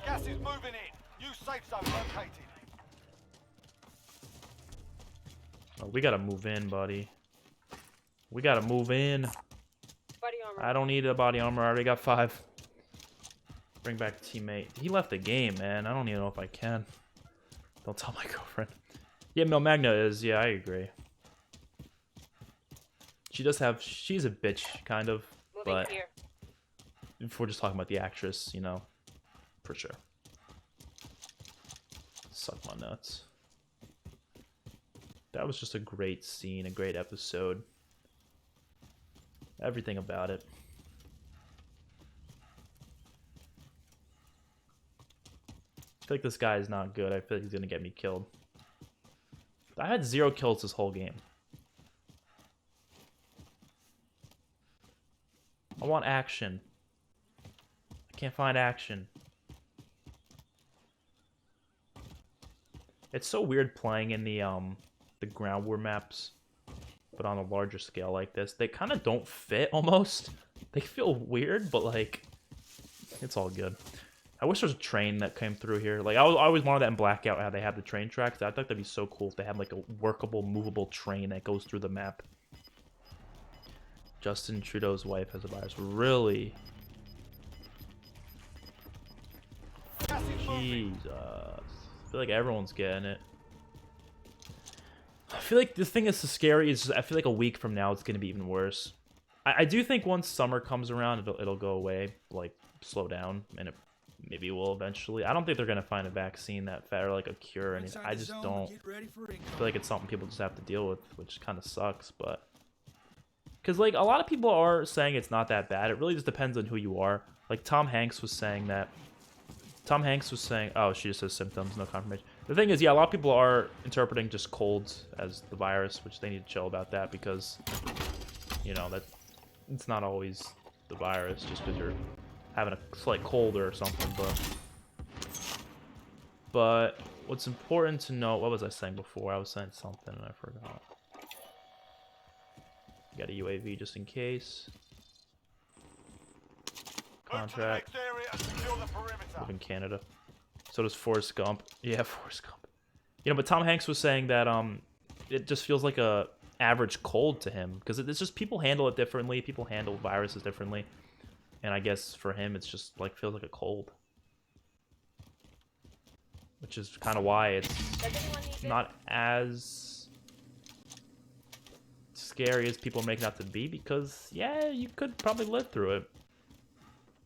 Gas is moving in. New safe zone located. Oh, we gotta move in, buddy. We gotta move in. Body armor. I don't need a body armor. I already got 5. Bring back teammate. He left the game, man. I don't even know if I can. Don't tell my girlfriend. Yeah, Mel Magna is. Yeah, I agree. She does have... She's a bitch, kind of. Moving But here. if we're just talking about the actress, you know, for sure. Suck my nuts. That was just a great scene, a great episode. Everything about it. I feel like this guy is not good. I feel like he's gonna get me killed. I had 0 kills this whole game. I want action. I can't find action. It's so weird playing in the ground war maps, but on a larger scale like this. They kind of don't fit almost. They feel weird, but like, it's all good. I wish there was a train that came through here. Like, I always wanted that in Blackout, how they have the train tracks. I thought that'd be so cool if they had like a workable, movable train that goes through the map. Justin Trudeau's wife has a virus. Really? Gas is moving. Jesus. I feel like everyone's getting it. I feel like the thing that's so scary is I feel like a week from now it's going to be even worse. I do think once summer comes around, it'll go away, like slow down, and it maybe will eventually. I don't think they're going to find a vaccine that or like a cure, and I just don't feel like it's something people just have to deal with, which kind of sucks, but... Because, like, a lot of people are saying it's not that bad. It really just depends on who you are. Like, Tom Hanks was saying that... Tom Hanks was saying... Oh, she just says symptoms, no confirmation. The thing is, yeah, a lot of people are interpreting just colds as the virus, which they need to chill about that because, you know, that it's not always the virus just because you're having a slight cold or something, But what's important to note... What was I saying before? I was saying something and I forgot. Got a UAV just in case. Move to the Contract. next area and secure the perimeter. Live in Canada. So does Forrest Gump. Yeah, Forrest Gump. You know, but Tom Hanks was saying that it just feels like a average cold to him because it's just people handle it differently. People handle viruses differently, and I guess for him it's just like feels like a cold, which is kind of why it's Does anyone need this? not as scary as people make it out to be because yeah, you could probably live through it.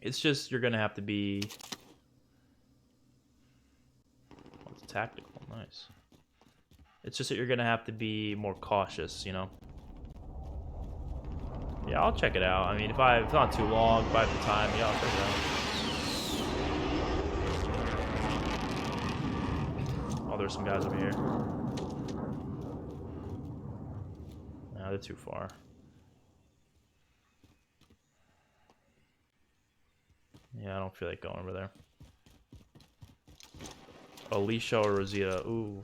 It's just you're gonna have to be tactical. Nice. It's just that you're gonna have to be more cautious, you know. Yeah, I'll check it out. I mean, if it's not too long, if I have the time, yeah, I'll check it out. Oh, there's some guys over here. No, they're too far. Yeah, I don't feel like going over there. Alicia or Rosita? Ooh.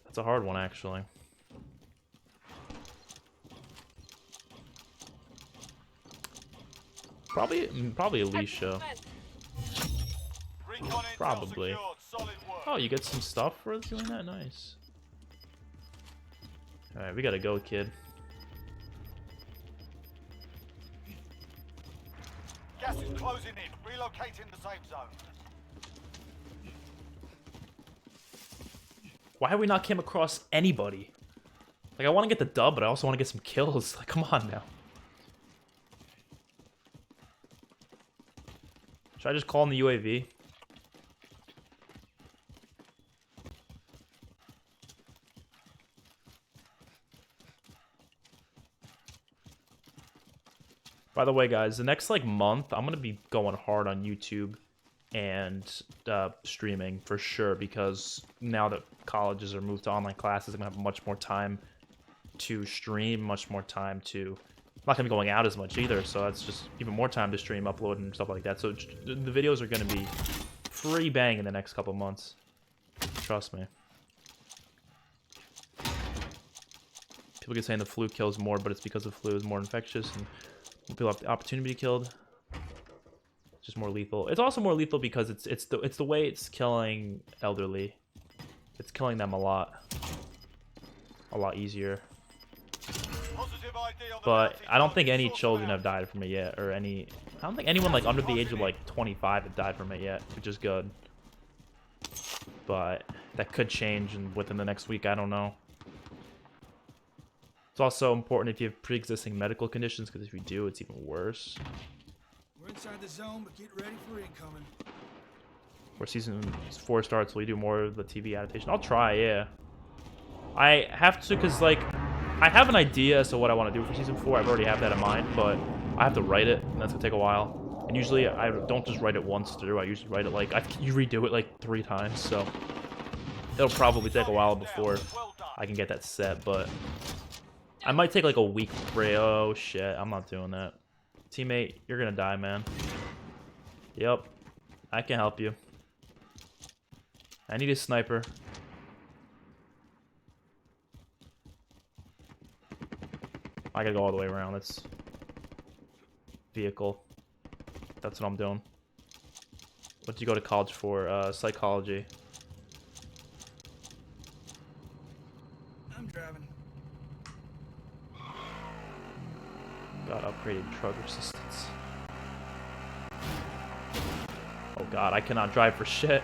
That's a hard one, actually. Probably Alicia. Recon intel Probably. secured. Solid work. Oh, you get some stuff for doing that? Nice. Alright, we gotta go, kid. Gas is closing in. Relocating the safe zone. Why have we not came across anybody? Like, I want to get the dub, but I also want to get some kills. Like, come on now. Should I just call in the UAV? By the way, guys, the next, like, month, I'm going to be going hard on YouTube and streaming for sure, because now that colleges are moved to online classes, I'm going to have much more time to stream, much more time to... I'm not going to be going out as much either, so that's just even more time to stream, upload, and stuff like that. So the videos are going to be free bang in the next couple months. Trust me. People get saying the flu kills more, but it's because the flu is more infectious and people have the opportunity to be killed. It's just more lethal. It's also more lethal because it's the way it's killing elderly. It's killing them a lot easier. Positive ID on the But bounty I don't think target. any Source children bound. have died from it yet, or any. I don't think anyone like under the age of like 25 have died from it yet, which is good. But that could change within the next week. I don't know. It's also important if you have pre-existing medical conditions, because if you do, it's even worse. We're inside the zone, but get ready for incoming. Where season 4 starts, will you do more of the TV adaptation? I'll try, yeah. I have to, because, like, I have an idea as to what I want to do for season 4. I've already have that in mind, but I have to write it, and that's going to take a while. And usually, I don't just write it once through. I usually write it, like, you redo it, like, 3 times, so... It'll probably take a while before Well done. I can get that set, but... I might take, like, a week break. Oh, shit. I'm not doing that. Teammate, you're going to die, man. Yep. I can help you. I need a sniper. I gotta go all the way around. That's vehicle. That's what I'm doing. What did you go to college for? Psychology. I'm driving. Got upgraded truck resistance. Oh god, I cannot drive for shit.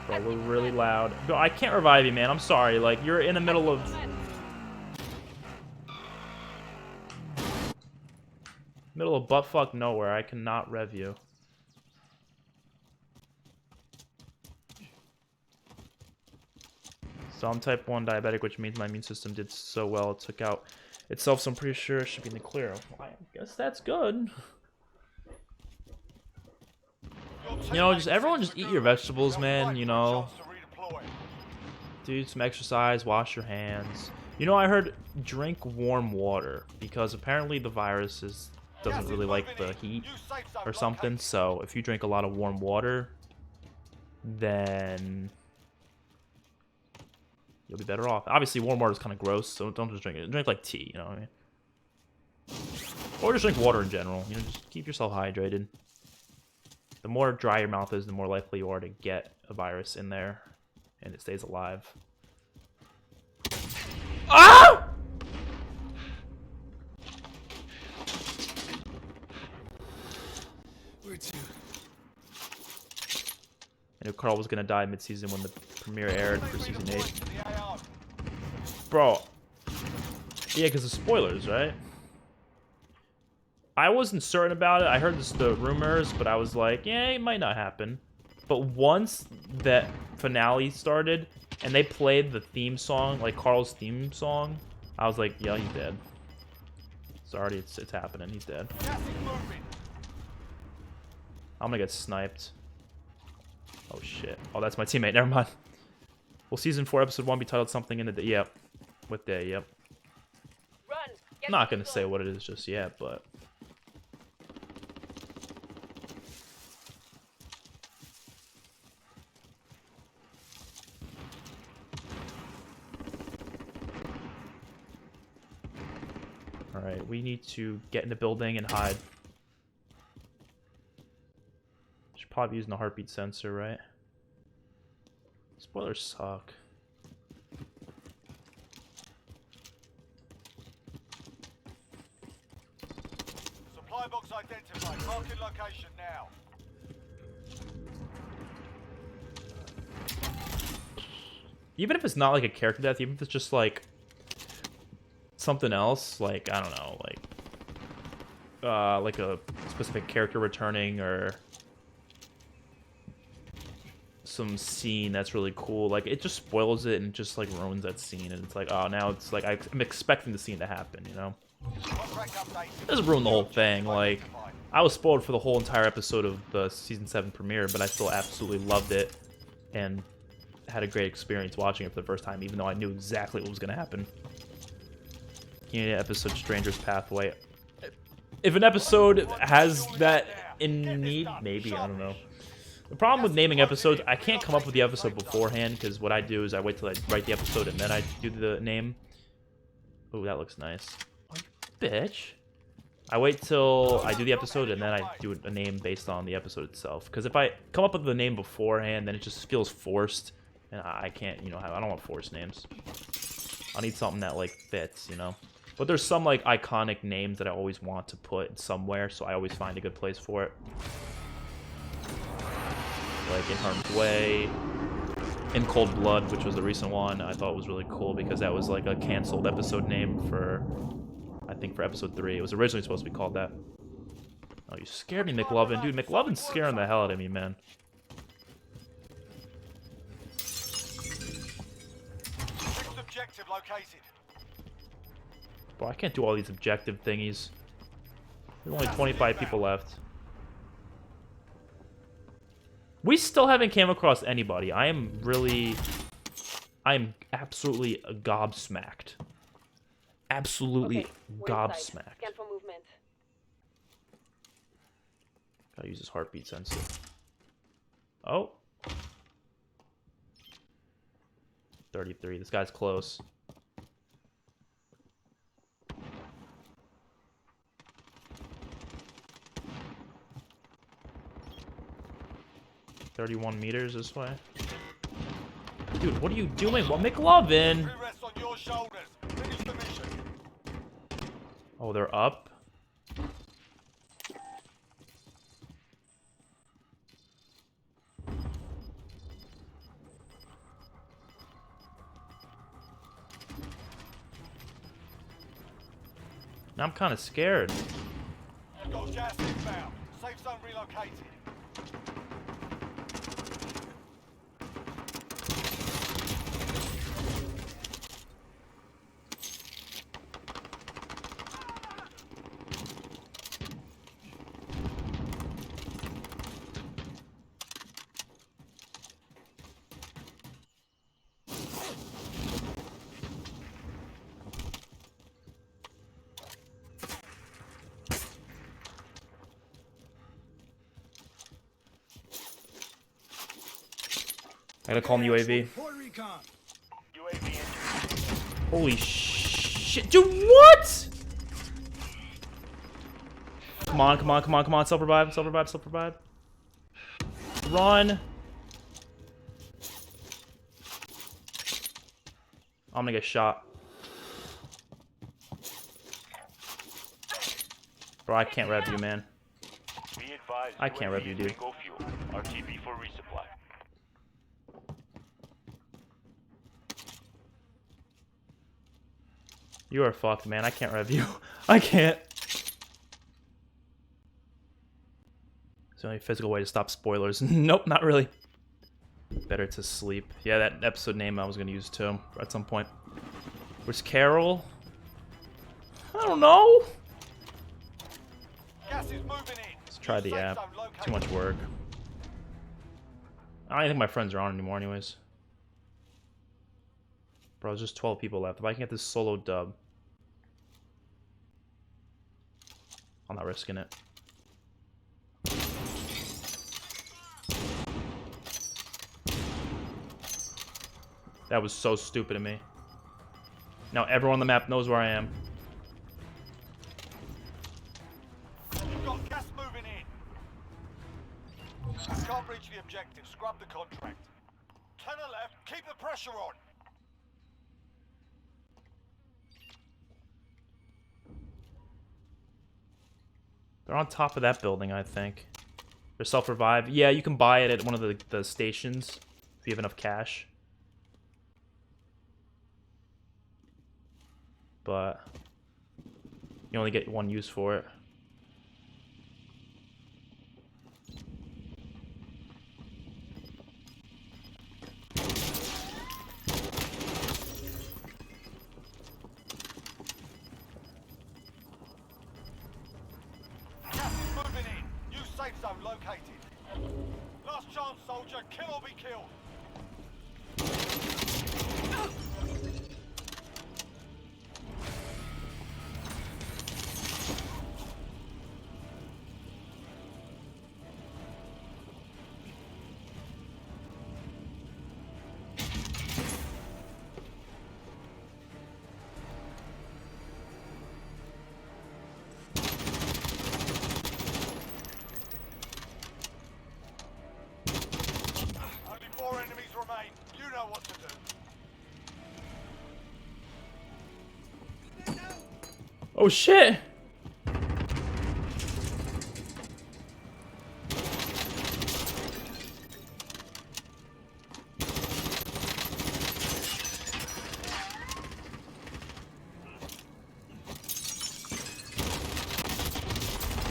Bro, we're really loud. Bro, I can't revive you, man. I'm sorry. Like, you're in the middle of... Middle of buttfuck nowhere. I cannot rev you. So I'm type 1 diabetic, which means my immune system did so well it took out itself, so I'm pretty sure it should be in the clear. I guess that's good. You know, just everyone just eat your vegetables, man, you know. Do some exercise, wash your hands. You know, I heard drink warm water because apparently the virus doesn't really like the heat or something. So if you drink a lot of warm water, then you'll be better off. Obviously, warm water is kind of gross, so don't just drink it. Drink like tea, you know what I mean? Or just drink water in general. You know, just keep yourself hydrated. The more dry your mouth is, the more likely you are to get a virus in there, and it stays alive. Ah! Where to? I knew Carl was gonna die mid-season when the premiere aired for season 8. Bro. Yeah, because of spoilers, right? I wasn't certain about it. I heard the rumors, but I was like, yeah, it might not happen. But once that finale started, and they played the theme song, like Carl's theme song, I was like, yeah, he's dead. Sorry, it's happening. He's dead. I'm gonna get sniped. Oh, shit. Oh, that's my teammate. Never mind. Will Season 4, Episode 1 be titled something in the day? Yep. What day? Yep. Run. I'm not gonna say what it is just yet, but alright, we need to get in the building and hide. Should probably be using the heartbeat sensor, right? Spoilers suck. Supply box identified. Marking location now. Even if it's not like a character death, even if it's just like something else, like I don't know, like a specific character returning or some scene that's really cool, like it just spoils it and just like ruins that scene, and it's like, oh, now it's like I'm expecting the scene to happen, you know? It doesn't ruin the whole thing. Like, I was spoiled for the whole entire episode of the season 7 premiere, but I still absolutely loved it and had a great experience watching it for the first time, even though I knew exactly what was going to happen. Community episode Stranger's Pathway. If an episode has that in need, maybe, I don't know. The problem with naming episodes, I can't come up with the episode beforehand, because what I do is I wait till I write the episode and then I do the name. Oh, that looks nice. Oh, you bitch. I wait till I do the episode and then I do a name based on the episode itself. Because if I come up with the name beforehand, then it just feels forced. And I can't, you know, I don't want forced names. I need something that, like, fits, you know? But there's some, like, iconic names that I always want to put somewhere, so I always find a good place for it. Like In Harm's Way, In Cold Blood, which was the recent one, I thought was really cool because that was like a canceled episode name for, I think, for episode 3. It was originally supposed to be called that. Oh, you scared me, McLovin. Dude, McLovin's scaring the hell out of me, man. Next objective located. Bro, I can't do all these objective thingies. There's only 25 people left. We still haven't came across anybody. I am absolutely gobsmacked. Absolutely Okay, we're inside. gobsmacked. Scan for movement. Gotta use this heartbeat sensor. Oh. 33. This guy's close. "31 meters this way." Dude, what are you doing? What, McLovin? Rest on your shoulders. Finish the mission. Oh, they're up? Now I'm kind of scared. Got gas inbound. Safe zone relocated. I gotta call him UAV. Port recon. UAV entry. Holy shit. Dude, what? Come on, come on, come on, come on. Self-revive, self-revive, self-revive. Run. I'm gonna get shot. Bro, I can't rev you, man. Be advised, I can't rev you, dude. Bingo fuel. RTB for resupply. You are fucked, man. I can't rev you. I can't. It's the only physical way to stop spoilers. Nope, not really. Better to sleep. Yeah, that episode name I was gonna use too at some point. Where's Carol? I don't know. Gas is moving in. Let's try the Safe app. zone located. Too much work. I don't even think my friends are on anymore anyways. Bro, there's just 12 people left. If I can get this solo dub. I'm not risking it. That was so stupid of me. Now everyone on the map knows where I am. You've got gas moving in. You can't reach the objective. Scrub the contract. Tenor left. Keep the pressure on. They're on top of that building, I think. They're self-revive. Yeah, you can buy it at one of the stations if you have enough cash. But you only get one use for it. Gas is moving in. New safe zone located. Last chance, soldier. Kill or be killed. Only 4 enemies remain. You know what to do. Oh shit!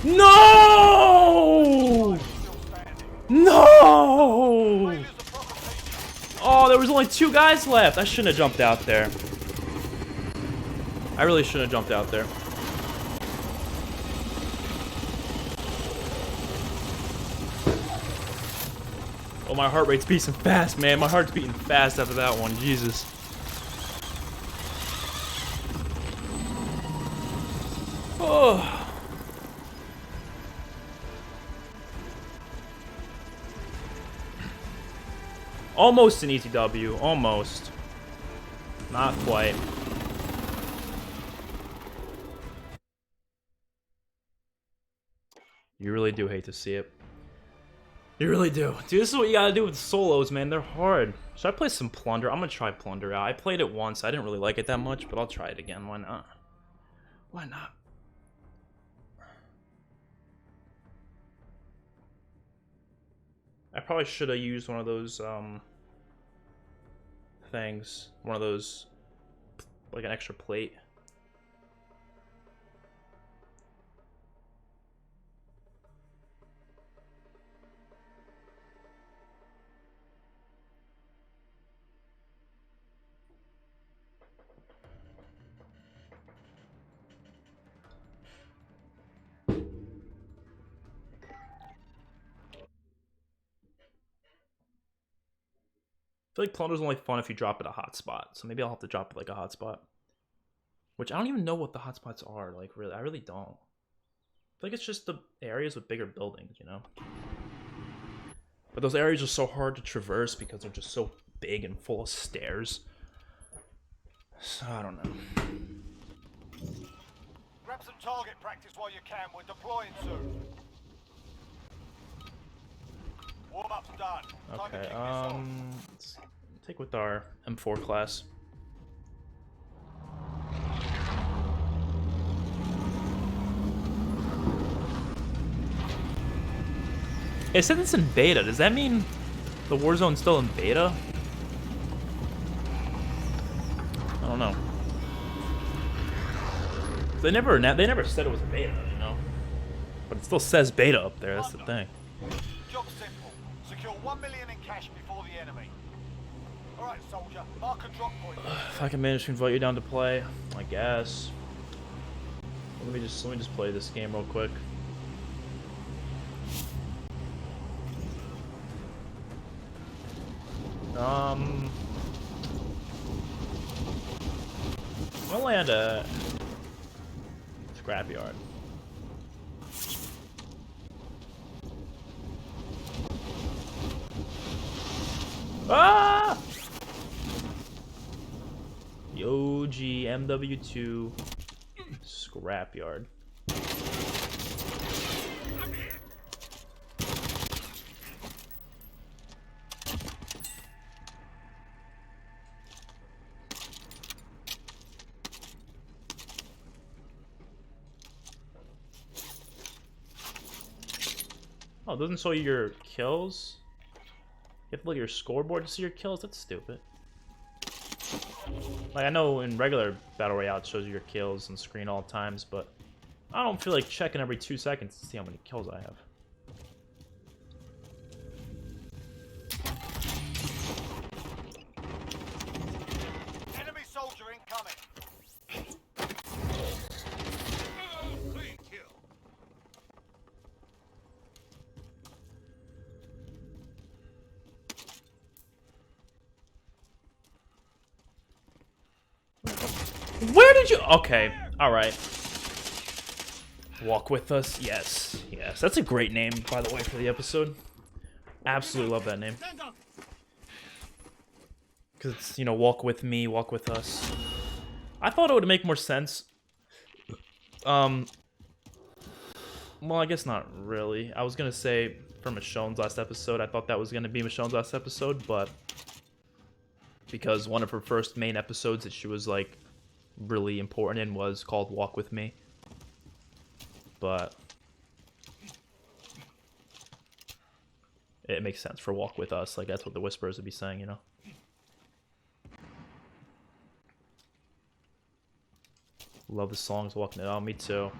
No! No! Oh, there was only 2 guys left. I shouldn't have jumped out there. I really shouldn't have jumped out there. Oh, my heart rate's beating fast, man. My heart's beating fast after that one. Jesus. Oh. Almost an easy W. Almost. Not quite. You really do hate to see it. You really do. Dude, this is what you gotta do with solos, man. They're hard. Should I play some Plunder? I'm gonna try Plunder out. I played it once. I didn't really like it that much, but I'll try it again. Why not? Why not? I probably should have used one of those, things. One of those, like an extra plate. I feel like Plunder's only fun if you drop it a hotspot, so maybe I'll have to drop it like a hotspot. Which I don't even know what the hotspots are, like, really. I really don't. I feel like it's just the areas with bigger buildings, you know? But those areas are so hard to traverse because they're just so big and full of stairs. So, I don't know. Grab some target practice while you can. We're deploying soon. Warm-up's done. Time to Okay, kick this off. let's take with our M4 class. It said it's in beta. Does that mean the Warzone's still in beta? I don't know. They never said it was a beta, you know. But it still says beta up there. That's the thing. Job simple. Secure 1 million in cash before the enemy. Alright, soldier. Mark a drop point. If I can manage to invite you down to play, I guess. Let me just play this game real quick. We'll land a scrapyard. Ah! The OG MW2 scrapyard. Oh, it doesn't show you your kills? You have to look at your scoreboard to see your kills? That's stupid. Like, I know in regular Battle Royale it shows you your kills on screen all times, but I don't feel like checking every 2 seconds to see how many kills I have. Enemy soldier incoming. Clean kill. Where did you... Okay, alright. Walk with us? Yes, yes. That's a great name, by the way, for the episode. Absolutely love that name. Because it's, you know, walk with me, walk with us. I thought it would make more sense. Well, I guess not really. I was gonna say for Michonne's last episode, I thought that was gonna be Michonne's last episode, but because one of her first main episodes that she was like really important in was called Walk With Me. But it makes sense for Walk With Us, like that's what the Whisperers would be saying, you know? Love the songs walking it out, me too.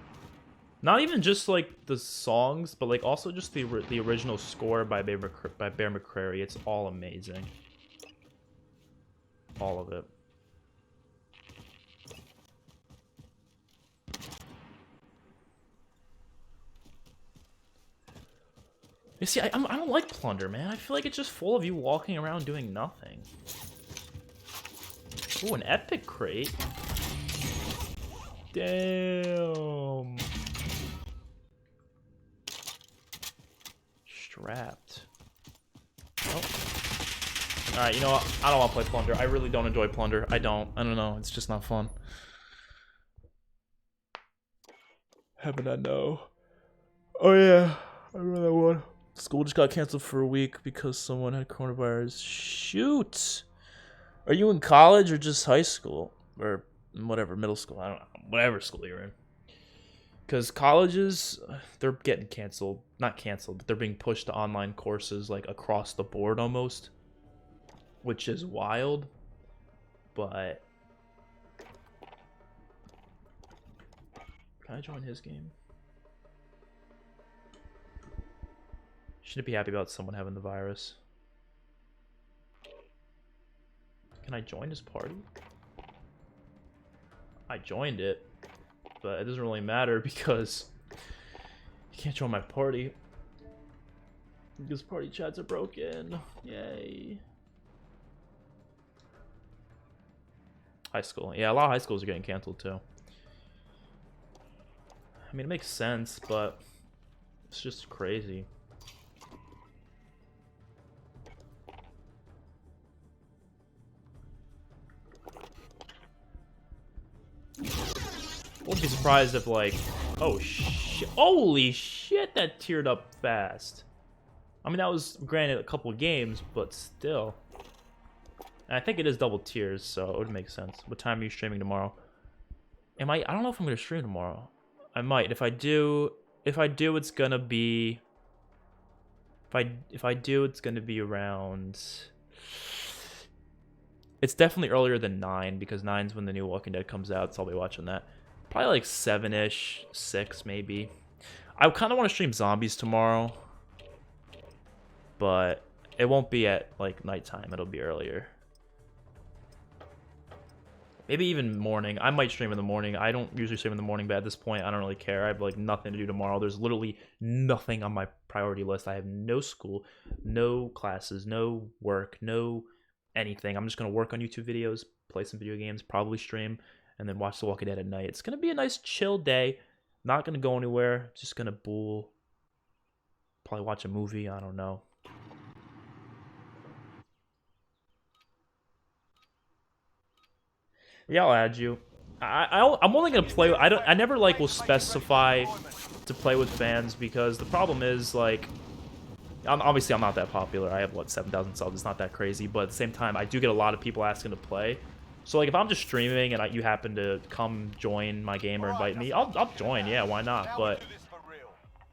Not even just like the songs, but like also just the original score by Bear McCreary. It's all amazing. All of it. You see, I don't like Plunder, man. I feel like it's just full of you walking around doing nothing. Ooh, an epic crate. Damn. Strapped. Oh. Alright, you know what? I don't want to play Plunder. I really don't enjoy Plunder. I don't know. It's just not fun. Heaven I know. Oh yeah. I remember that one. School just got canceled for a week because someone had coronavirus. Shoot. Are you in college or just high school? Or whatever, middle school? I don't know. Whatever school you're in. Because colleges, they're getting canceled. Not canceled, but they're being pushed to online courses like across the board almost. Which is wild. But can I join his game? Shouldn't be happy about someone having the virus. Can I join his party? I joined it, but it doesn't really matter because you can't join my party. Because party chats are broken. Yay. High school. Yeah, a lot of high schools are getting canceled too. I mean, it makes sense, but it's just crazy. Wouldn't be surprised if, like, oh shit, holy shit, that tiered up fast. I mean, that was granted a couple of games, but still. And I think it is double tiers, so it would make sense. What time are you streaming tomorrow? I don't know if I'm gonna stream tomorrow. I might. If I do, it's gonna be. If I do, it's gonna be around. It's definitely earlier than 9 because 9's when the new Walking Dead comes out, so I'll be watching that. Probably like 7-ish, 6 maybe. I kind of want to stream zombies tomorrow, but it won't be at like nighttime. It'll be earlier. Maybe even morning. I might stream in the morning. I don't usually stream in the morning, but at this point, I don't really care. I have like nothing to do tomorrow. There's literally nothing on my priority list. I have no school, no classes, no work, no anything. I'm just gonna work on YouTube videos, play some video games, probably stream, and then watch The Walking Dead at night. It's gonna be a nice chill day. Not gonna go anywhere. Just gonna bool. Probably watch a movie. I don't know. Yeah, I'll add you. I'm only gonna play. I never like will specify to play with fans because the problem is like, obviously I'm not that popular. I have what 7,000 subs. It's not that crazy, but at the same time I do get a lot of people asking to play. So like if I'm just streaming and you happen to come join my game or invite me, I'll join. Yeah, why not? But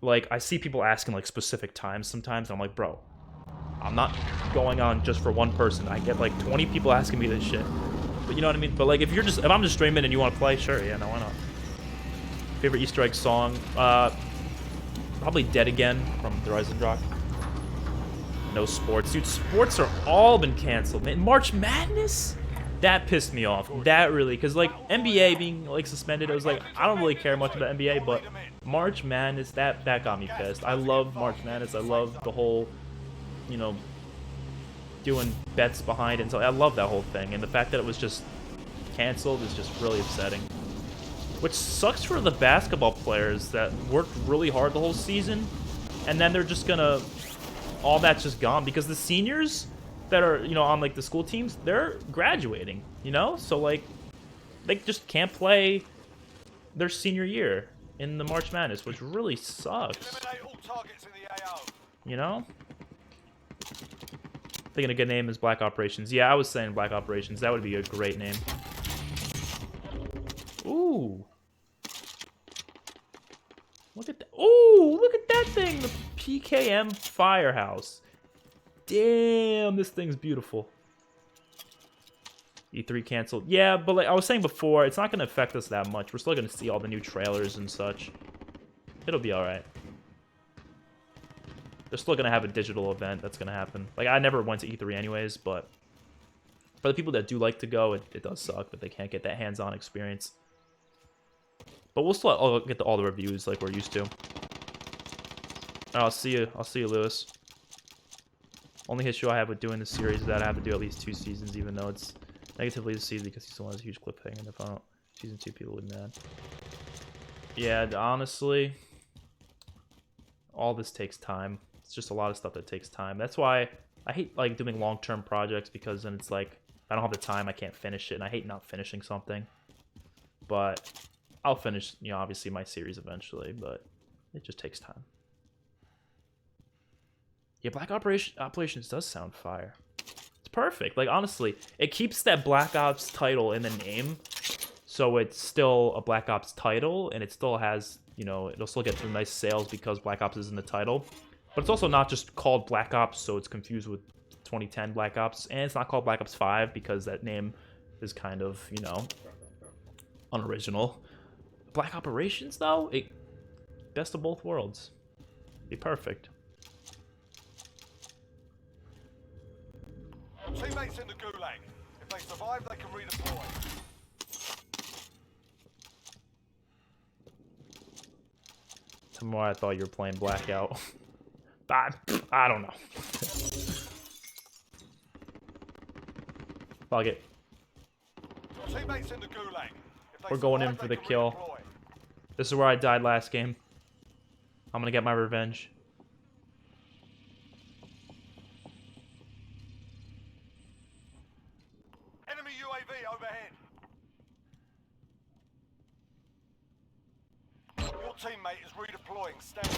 like I see people asking like specific times sometimes. And I'm like, bro, I'm not going on just for one person. I get like 20 people asking me this shit. But you know what I mean? But like if I'm just streaming and you want to play, sure, yeah, no, why not? Favorite Easter egg song? Probably Dead Again from the Rise and Rock. No sports. Dude, sports are all been canceled, man. March Madness? That pissed me off. That really, because like NBA being like suspended, it was like, I don't really care much about NBA, but March Madness, that got me pissed. I love March Madness. I love the whole, you know, doing bets behind it. And so I love that whole thing. And the fact that it was just canceled is just really upsetting. Which sucks for the basketball players that worked really hard the whole season. And then they're just gonna... all that's just gone. Because the seniors that are, you know, on like the school teams, they're graduating, you know? So like, they just can't play their senior year in the March Madness, which really sucks. You know? Thinking a good name is Black Operations. Yeah, I was saying Black Operations. That would be a great name. Ooh. Look at that. Ooh, look at that thing. The PKM Firehouse. Damn, this thing's beautiful. E3 canceled. Yeah, but like I was saying before, it's not going to affect us that much. We're still going to see all the new trailers and such. It'll be alright. They're still going to have a digital event that's going to happen. Like, I never went to E3 anyways, but for the people that do like to go, it does suck, but they can't get that hands-on experience. But we'll still get all the reviews like we're used to. I'll see you, Lewis. Only issue I have with doing this series is that I have to do at least 2 seasons, even though it's negatively received because he still has a huge cliffhanger. And if I don't, season 2 people would be mad. Yeah, honestly, all this takes time. It's just a lot of stuff that takes time. That's why I hate like doing long-term projects, because then it's like if I don't have the time, I can't finish it, and I hate not finishing something. But I'll finish, you know, obviously my series eventually, but it just takes time. Yeah, Black Operations does sound fire. It's perfect. Like honestly, it keeps that Black Ops title in the name, so it's still a Black Ops title, and it still has, you know, it'll still get some nice sales because Black Ops is in the title. But it's also not just called Black Ops, so it's confused with 2010 Black Ops. And it's not called Black Ops 5 because that name is kind of, you know, unoriginal. Black Operations, though, best of both worlds. Be perfect. Teammates in the gulag. If they survive, they can redeploy. Tomorrow I thought you were playing Blackout. I don't know. Fuck it. Teammates in the gulag. We're going in for the kill. This is where I died last game. I'm gonna get my revenge. Enemy UAV overhead. Your teammate is redeploying. Stand by.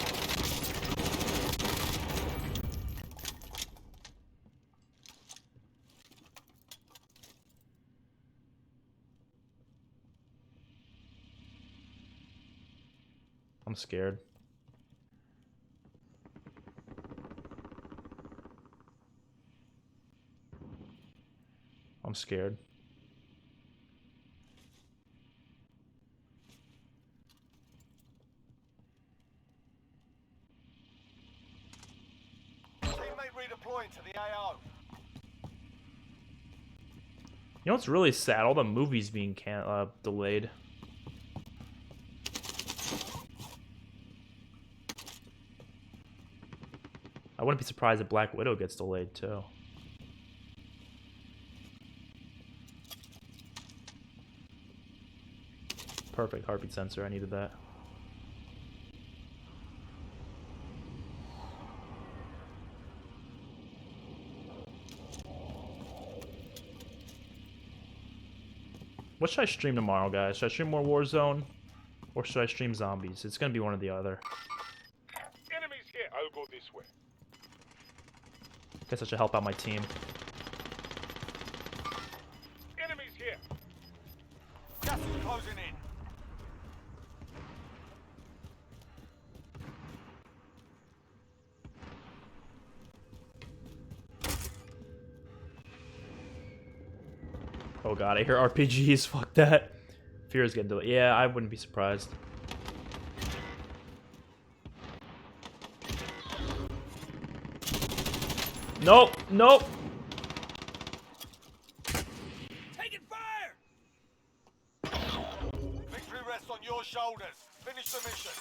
I'm scared. I'm scared. Teammate redeploying to the AO. You know what's really sad? All the movies being delayed. I wouldn't be surprised if Black Widow gets delayed too. Perfect heartbeat sensor. I needed that. What should I stream tomorrow, guys? Should I stream more Warzone? Or should I stream zombies? It's gonna be one or the other. Enemies here. I'll go this way. Guess I should help out my team. Enemies here. Gas is closing in. Oh god, I hear RPGs. Fuck that. Fear is getting delayed. Yeah, I wouldn't be surprised. Nope, nope. Taking fire! Victory rests on your shoulders. Finish the mission.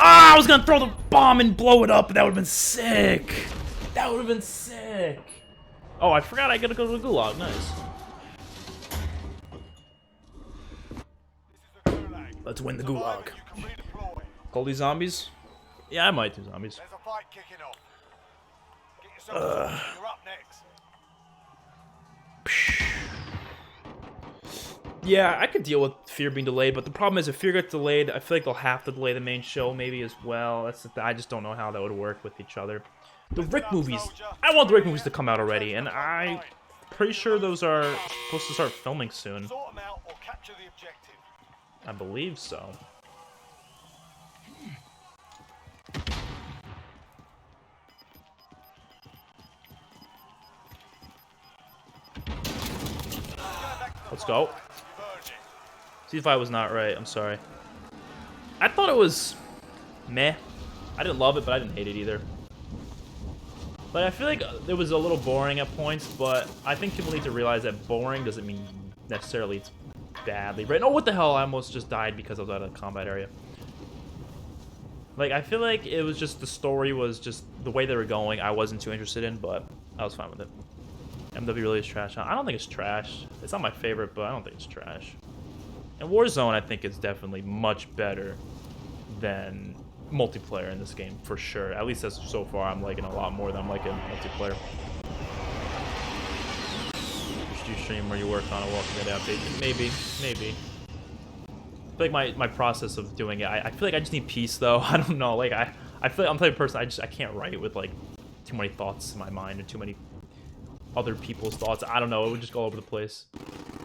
Ah, I was gonna throw the bomb and blow it up. That would have been sick. That would have been sick. Oh, I forgot I gotta go to the gulag. Nice. This is the gulag. Let's win the Survive gulag. and you can redeploy. Call these zombies? Yeah, I might do zombies. There's a fight kicking off. Get yourself sorted. You're up next. Yeah, I could deal with Fear being delayed, but the problem is if Fear gets delayed, I feel like they'll have to delay the main show maybe as well. That's I just don't know how that would work with each other. The Rick movies, I want the Rick movies to come out already, and I'm pretty sure those are supposed to start filming soon. Sort them out or capture the objective. I believe so. Let's go. You've earned it. See if I was not right. I'm sorry. I thought it was meh. I didn't love it, but I didn't hate it either. Like, I feel like it was a little boring at points, but I think people need to realize that boring doesn't mean necessarily it's badly written. Oh, what the hell? I almost just died because I was out of the combat area. Like, I feel like it was just the story was just the way they were going. I wasn't too interested in, but I was fine with it. MW really is trash. I don't think it's trash. It's not my favorite, but I don't think it's trash. And Warzone, I think, is definitely much better than multiplayer in this game, for sure. At least as so far, I'm liking a lot more than I'm liking multiplayer. Should you stream where you work on a Walking Dead update? Maybe. I feel like my process of doing it, I feel like I just need peace, though. I don't know. Like, I feel like I'm the type of person, I can't write with, like, too many thoughts in my mind and too many other people's thoughts. I don't know, it would just go all over the place.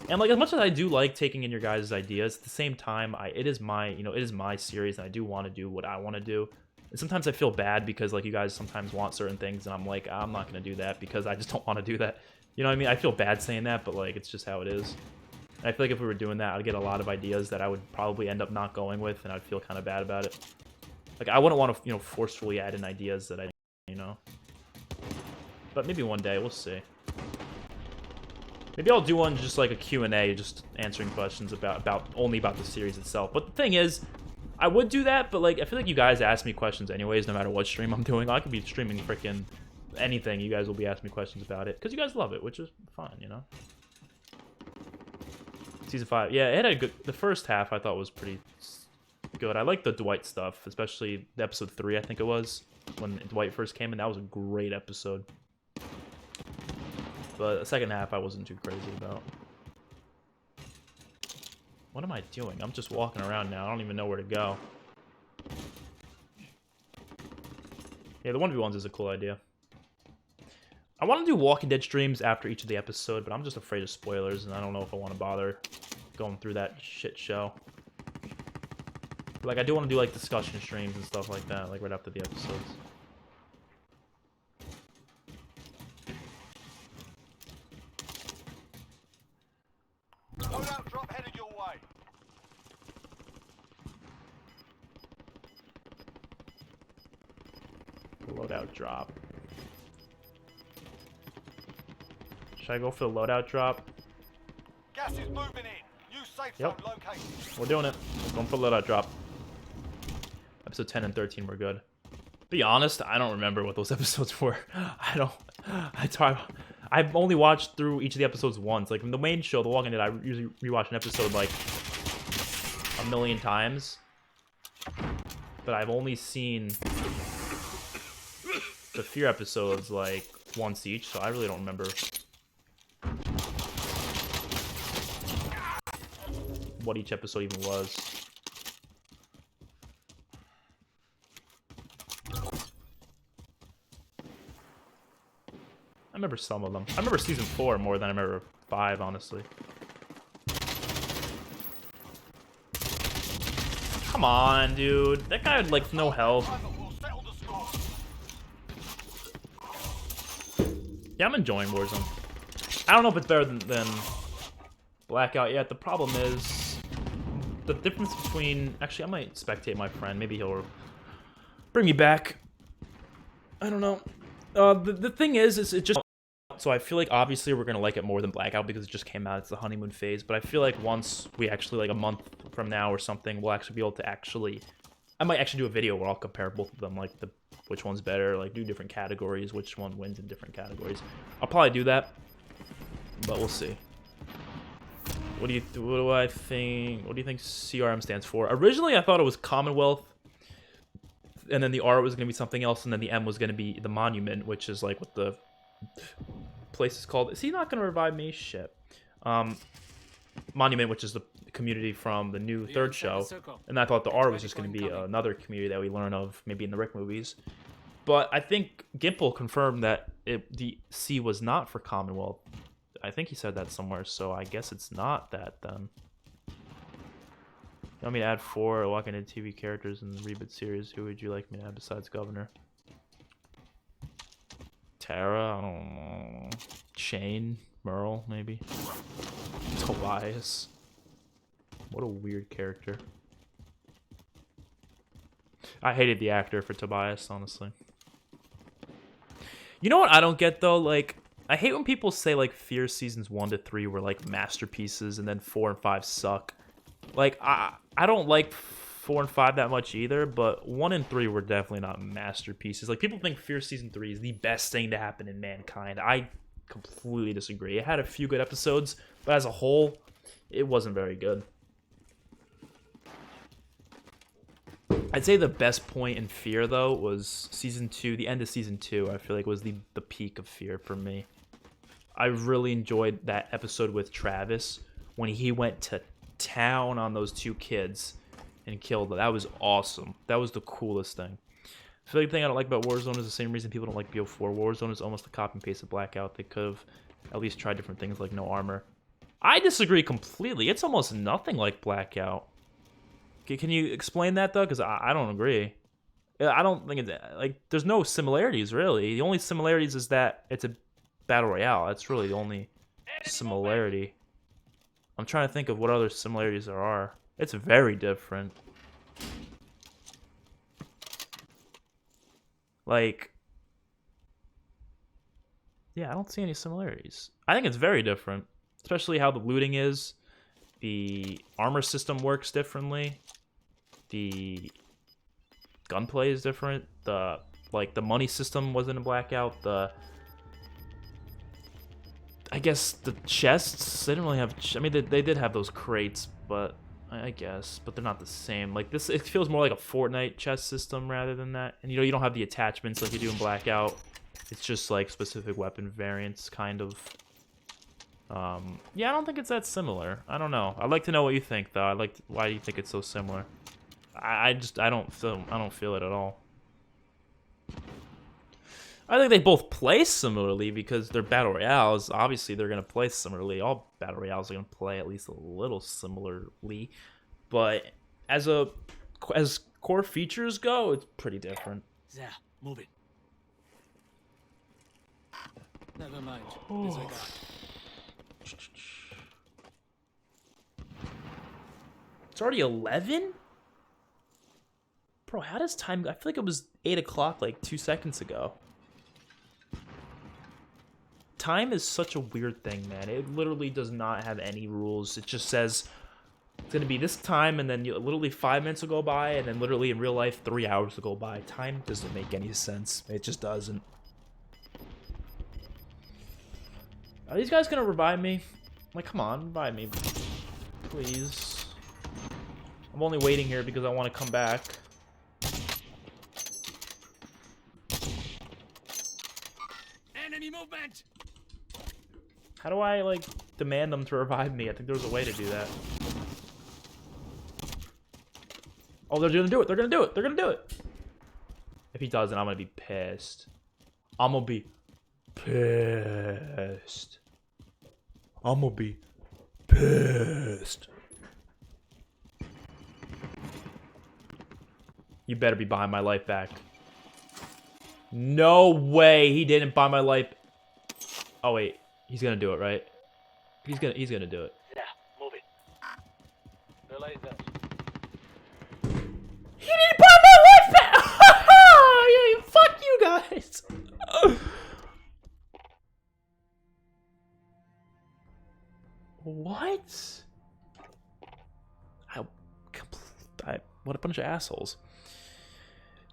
And like, as much as I do like taking in your guys' ideas, at the same time, it is my, it is my series, and I do want to do what I want to do. And sometimes I feel bad because like you guys sometimes want certain things, and I'm like, I'm not gonna do that because I just don't want to do that. You know what I mean? I feel bad saying that, but like, it's just how it is. And I feel like if we were doing that, I'd get a lot of ideas that I would probably end up not going with, and I'd feel kind of bad about it. Like, I wouldn't want to, forcefully add in ideas that I, But maybe one day, we'll see. Maybe I'll do one just like a Q&A, just answering questions only about the series itself. But the thing is, I would do that, but like I feel like you guys ask me questions anyways, no matter what stream I'm doing. I could be streaming freaking anything. You guys will be asking me questions about it because you guys love it, which is fine, Season 5, yeah, it had a good. The first half I thought was pretty good. I like the Dwight stuff, especially the episode 3. I think it was when Dwight first came in. That was a great episode. But the second half I wasn't too crazy about. What am I doing? I'm just walking around now. I don't even know where to go. Yeah, the 1v1s is a cool idea. I want to do Walking Dead streams after each of the episode, but I'm just afraid of spoilers, and I don't know if I want to bother going through that shit show. Like, I do want to do, like, discussion streams and stuff like that, like, right after the episodes. Loadout drop headed your way. Loadout drop. Should I go for the loadout drop? Gas is moving in. New safe Yep. zone located. We're doing it. We're going for the loadout drop. Episode 10 and 13 were good. Be honest, I don't remember what those episodes were. I've only watched through each of the episodes once. Like, in the main show, The Walking Dead, I usually rewatch an episode, like, a million times. But I've only seen the Fear episodes, like, once each, so I really don't remember what each episode even was. I remember some of them. I remember season 4 more than I remember 5, honestly. Come on, dude. That guy had, like, no health. We'll settle the score. Yeah, I'm enjoying Warzone. I don't know if it's better than Blackout yet. The problem is the difference between... Actually, I might spectate my friend. Maybe he'll bring me back. I don't know. The thing is it just... So I feel like obviously we're gonna like it more than Blackout because it just came out. It's the honeymoon phase. But I feel like once we actually, like a month from now or something, we'll actually be able to actually... I might actually do a video where I'll compare both of them, like which one's better, like do different categories, which one wins in different categories. I'll probably do that, but we'll see. What do I think? What do you think CRM stands for? Originally, I thought it was Commonwealth, and then the R was gonna be something else, and then the M was gonna be the Monument, which is like what the place is called. Is he not gonna revive me? Shit. Monument, which is the community from the new third show, and I thought the R was just going to be another community that we learn of maybe in the Rick movies. But I think Gimple confirmed that the C was not for Commonwealth. I think he said that somewhere, so I guess it's not that then. You want me to add 4 Walking Dead TV characters in the reboot series? Who would you like me to add besides Governor? Tara? I don't know. Shane? Merle, maybe? Tobias. What a weird character. I hated the actor for Tobias, honestly. You know what I don't get, though? Like, I hate when people say, like, Fear seasons 1 to 3 were, like, masterpieces, and then 4 and 5 suck. Like, I don't like 4 and 5 that much either, but 1 and 3 were definitely not masterpieces. Like, people think Fear season 3 is the best thing to happen in mankind. I completely disagree. It had a few good episodes, but as a whole, it wasn't very good. I'd say the best point in Fear, though, was season 2. The end of season 2, I feel like, was the peak of Fear for me. I really enjoyed that episode with Travis when he went to town on those 2 kids and killed them. That was awesome. That was the coolest thing. I feel like the thing I don't like about Warzone is the same reason people don't like BO4. Warzone is almost a copy and paste of Blackout. They could have at least tried different things like no armor. I disagree completely. It's almost nothing like Blackout. Can you explain that, though? Because I don't agree. I don't think it's... Like, there's no similarities, really. The only similarities is that it's a Battle Royale. That's really the only similarity. I'm trying to think of what other similarities there are. It's very different. Like... Yeah, I don't see any similarities. I think it's very different. Especially how the looting is. The armor system works differently. The gunplay is different. The money system wasn't a Blackout. I guess the chests, they didn't really have... I mean, they did have those crates, but I guess. But they're not the same. Like, this, it feels more like a Fortnite chest system rather than that. And, you know, you don't have the attachments like you do in Blackout. It's just, like, specific weapon variants, kind of. Yeah, I don't think it's that similar. I don't know. I'd like to know what you think, though. Why do you think it's so similar? I don't feel it at all. I think they both play similarly because they're battle royales. Obviously, they're gonna play similarly. All battle royales are gonna play at least a little similarly, but as core features go, it's pretty different. There, move it. Never mind. Disregard. It's already 11? Bro, how does time... I feel like it was 8 o'clock like 2 seconds ago. Time is such a weird thing, man. It literally does not have any rules. It just says it's going to be this time, and then literally 5 minutes will go by, and then literally in real life, 3 hours will go by. Time doesn't make any sense. It just doesn't. Are these guys gonna revive me? Like, come on, revive me. Please. I'm only waiting here because I want to come back. Enemy movement! How do I, like, demand them to revive me? I think there's a way to do that. Oh, they're gonna do it. They're gonna do it. They're gonna do it. If he doesn't, I'm gonna be pissed. I'm gonna be pissed. I'm gonna be pissed. You better be buying my life back. No way he didn't buy my life. Oh wait, he's gonna do it, right? He's gonna do it. Yeah, move it. Relay that. He didn't buy my life back. Yeah, fuck you guys. What? What a bunch of assholes.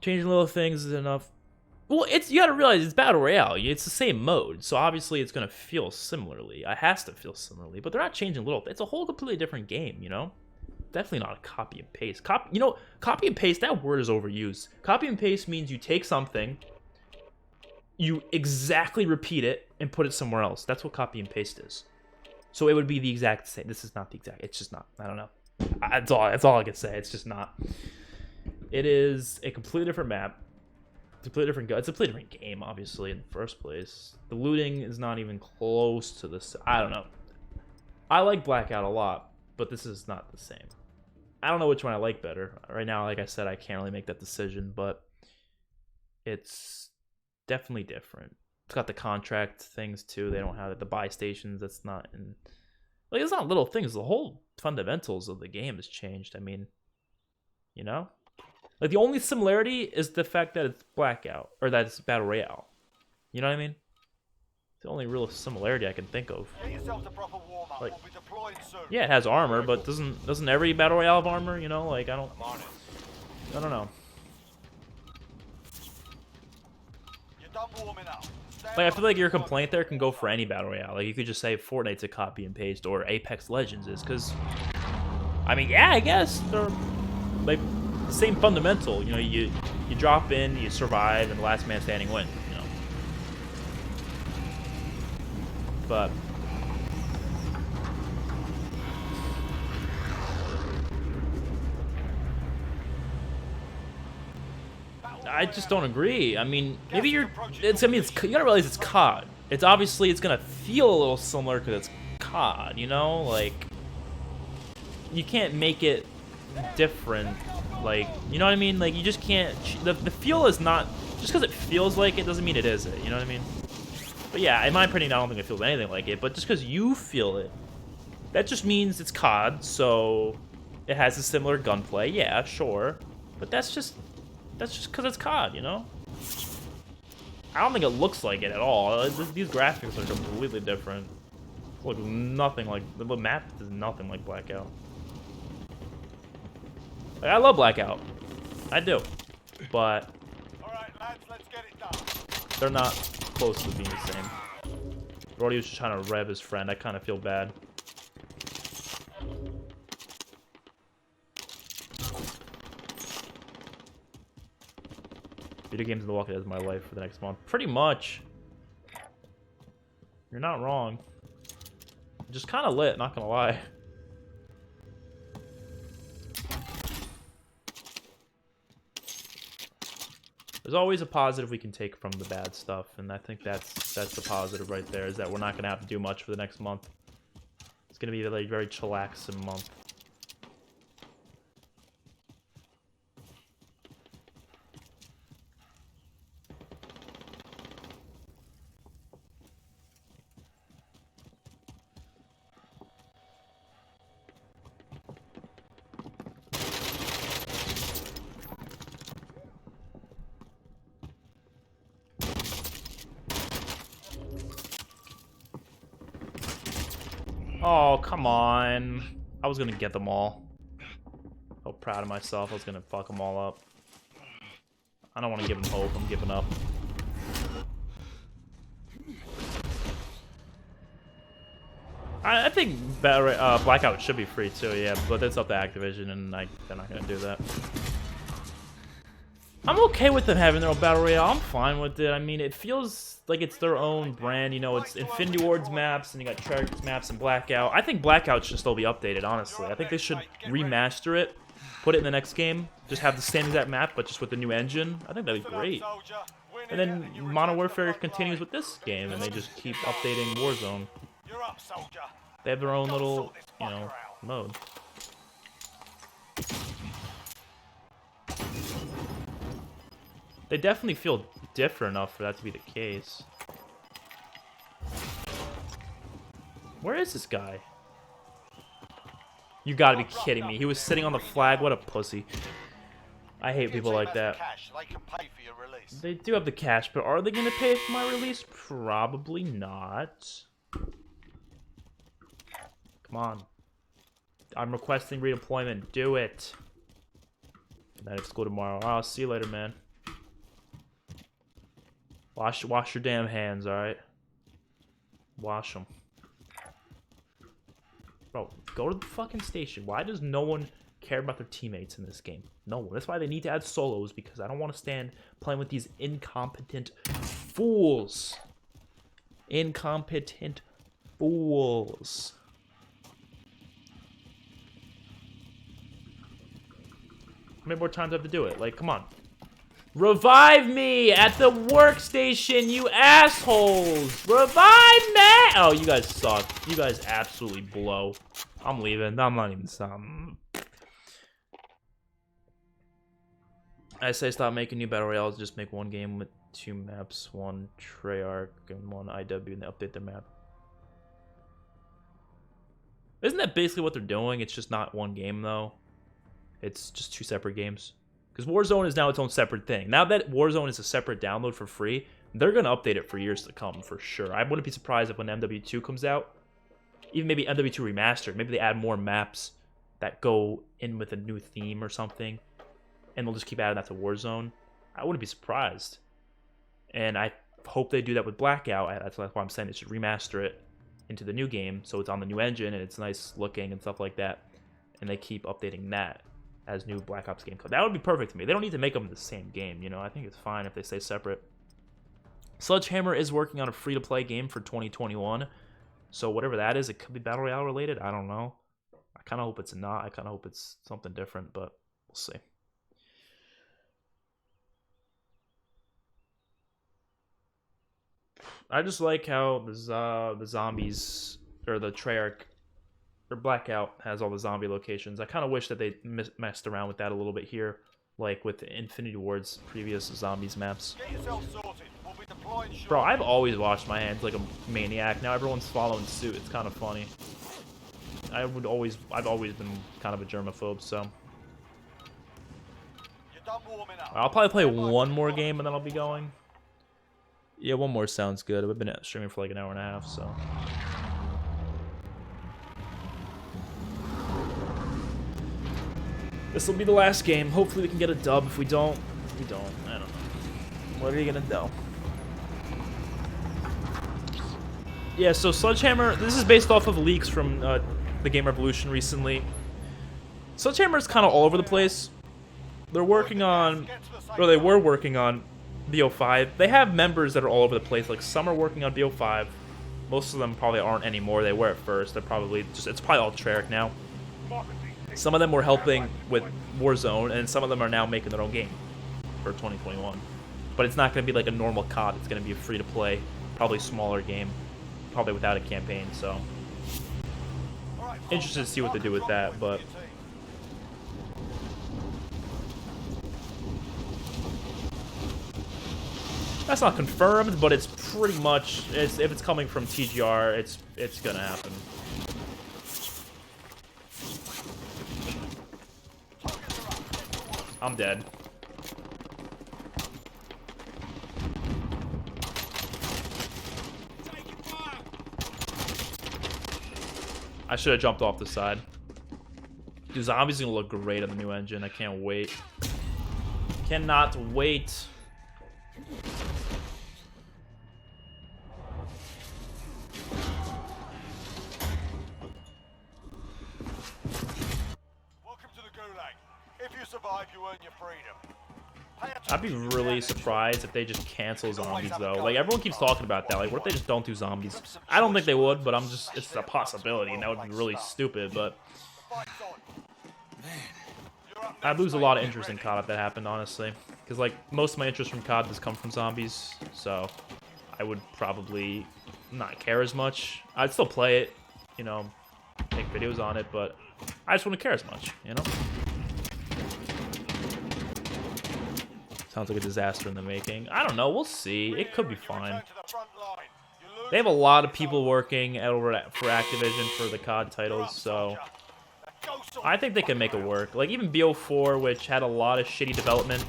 Changing little things is enough. Well, you gotta realize it's Battle Royale. It's the same mode, so obviously it's gonna feel similarly. It has to feel similarly, but they're not changing little. It's a whole completely different game, you know? Definitely not a copy and paste. Copy and paste, that word is overused. Copy and paste means you take something, you exactly repeat it, and put it somewhere else. That's what copy and paste is. So it would be the exact same. This is not the exact. It's just not. I don't know. That's all I can say. It's just not. It is a completely different map. It's a completely different game, obviously, in the first place. The looting is not even close to this. I don't know. I like Blackout a lot, but this is not the same. I don't know which one I like better. Right now, like I said, I can't really make that decision, but it's definitely different. It's got the contract things too. They don't have it. The buy stations. That's not in. Like, it's not little things. The whole fundamentals of the game has changed. I mean, you know, like the only similarity is the fact that it's Blackout or that it's Battle Royale. You know what I mean? It's the only real similarity I can think of. Get yourself the proper warm-up. Like, We'll be deploying soon. yeah, it has armor, but doesn't every Battle Royale have armor? You know, like I don't know. You're done warming up. Like, I feel like your complaint there can go for any Battle Royale. Like, you could just say Fortnite's a copy and paste, or Apex Legends is, because, I mean, yeah, I guess they're, like, the same fundamental. You know, you drop in, you survive, and the last man standing wins, you know. But I just don't agree. I mean, maybe you gotta realize it's COD. It's gonna feel a little similar because it's COD, you know? Like, you can't make it different. Like, you know what I mean? Like, you just can't. The feel is not just because it feels like it doesn't mean it is it. You know what I mean? But yeah, in my opinion, I don't think it feels anything like it. But just because you feel it, that just means it's COD. So it has a similar gunplay. Yeah, sure. But that's just because it's COD, you know? I don't think it looks like it at all. These graphics are completely different. It looks nothing like... The map is nothing like Blackout. Like, I love Blackout. I do. But... Alright, lads, let's get it done. They're not close to being the same. Brody was just trying to rev his friend. I kind of feel bad. Video games in the Walking Dead is my life for the next month. Pretty much. You're not wrong. Just kind of lit, not gonna lie. There's always a positive we can take from the bad stuff, and I think that's the positive right there, is that we're not gonna have to do much for the next month. It's gonna be a very chillaxing month. Oh, come on. I was gonna get them all. So proud of myself. I was gonna fuck them all up. I don't want to give them hope. I'm giving up. I think Blackout should be free too, yeah, but that's up to Activision, and they're not gonna do that. I'm okay with them having their own Battle Royale. I'm fine with it. I mean, it feels like it's their own brand. You know, it's Infinity Ward's maps, and you got Treyarch's maps and Blackout. I think Blackout should still be updated, honestly. I think they should remaster it, put it in the next game, just have the same exact map, but just with the new engine. I think that'd be great. And then Modern Warfare continues with this game, and they just keep updating Warzone. You're up, soldier. They have their own little, you know, mode. They definitely feel different enough for that to be the case. Where is this guy? You gotta be kidding me. He was sitting on the flag. What a pussy. I hate people like that. They do have the cash, but are they gonna pay for my release? Probably not. Come on. I'm requesting redeployment. Do it. Night of school tomorrow. I'll see you later, man. Wash your damn hands, alright? Wash them. Bro, go to the fucking station. Why does no one care about their teammates in this game? No one. That's why they need to add solos, because I don't want to stand playing with these incompetent fools. Incompetent fools. How many more times do I have to do it? Like, come on. Revive me at the workstation, you assholes! Revive me! Oh, you guys suck. You guys absolutely blow. I'm leaving. I'm not even some. I say stop making new battle royales. Just make one game with 2 maps, one Treyarch and one IW, and they update their map. Isn't that basically what they're doing? It's just not one game though. It's just 2 separate games. Because Warzone is now its own separate thing. Now that Warzone is a separate download for free, they're going to update it for years to come, for sure. I wouldn't be surprised if when MW2 comes out, even maybe MW2 Remastered, maybe they add more maps that go in with a new theme or something, and they'll just keep adding that to Warzone. I wouldn't be surprised. And I hope they do that with Blackout. That's why I'm saying they should remaster it into the new game, so it's on the new engine, and it's nice looking and stuff like that. And they keep updating that as new Black Ops game. That would be perfect to me. They don't need to make them the same game, you know? I think it's fine if they stay separate. Sledgehammer is working on a free-to-play game for 2021. So whatever that is, it could be Battle Royale related. I don't know. I kind of hope it's not. I kind of hope it's something different, but we'll see. I just like how the zombies, or the Treyarch, or Blackout has all the zombie locations. I kind of wish that they messed around with that a little bit here, like with Infinity Ward's previous zombies maps. Get yourself sorted. We'll be deploying shortly. Bro, I've always washed my hands like a maniac. Now everyone's following suit. It's kind of funny. I've always been kind of a germaphobe, so. You're done warming up. I'll probably play one more game and then I'll be going. Yeah, one more sounds good. I've been streaming for like an hour and a half, so. This will be the last game. Hopefully we can get a dub. If we don't, we don't. I don't know. What are you gonna do? Yeah, so Sledgehammer, this is based off of leaks from the Game Revolution recently. Sledgehammer is kind of all over the place. They're working on, or they were working on BO5. They have members that are all over the place. Like some are working on BO5. Most of them probably aren't anymore. They were at first. They're probably just, it's probably all Treyarch now. Some of them were helping with Warzone, and some of them are now making their own game for 2021. But it's not going to be like a normal COD. It's going to be a free-to-play, probably smaller game, probably without a campaign. So, interested to see what they do with that. But that's not confirmed, but it's pretty much. If it's coming from TGR, it's going to happen. I'm dead. I should have jumped off the side. Dude, zombies gonna look great on the new engine. I can't wait. Cannot wait. survive, you earn your freedom. Pay I'd be attention to really damage. surprised if they just cancel zombies though. Like everyone keeps talking about that. Like what if they just don't do zombies? I don't think they would, but it's a possibility, and that would be really stupid. But The fight's on. You're up I'd next, lose a mate. lot of Get interest in ready. COD if that happened, honestly. Because like most of my interest from COD has come from zombies, so I would probably not care as much. I'd still play it, you know, make videos on it, but I just wouldn't care as much, you know? Sounds like a disaster in the making. I don't know, we'll see. It could be You fine. return to the front line. You lose, They have a lot of people working for Activision for the COD you're titles, up, so soldier. Now go sort I think they can make it work. Like even BO4, which had a lot of shitty development,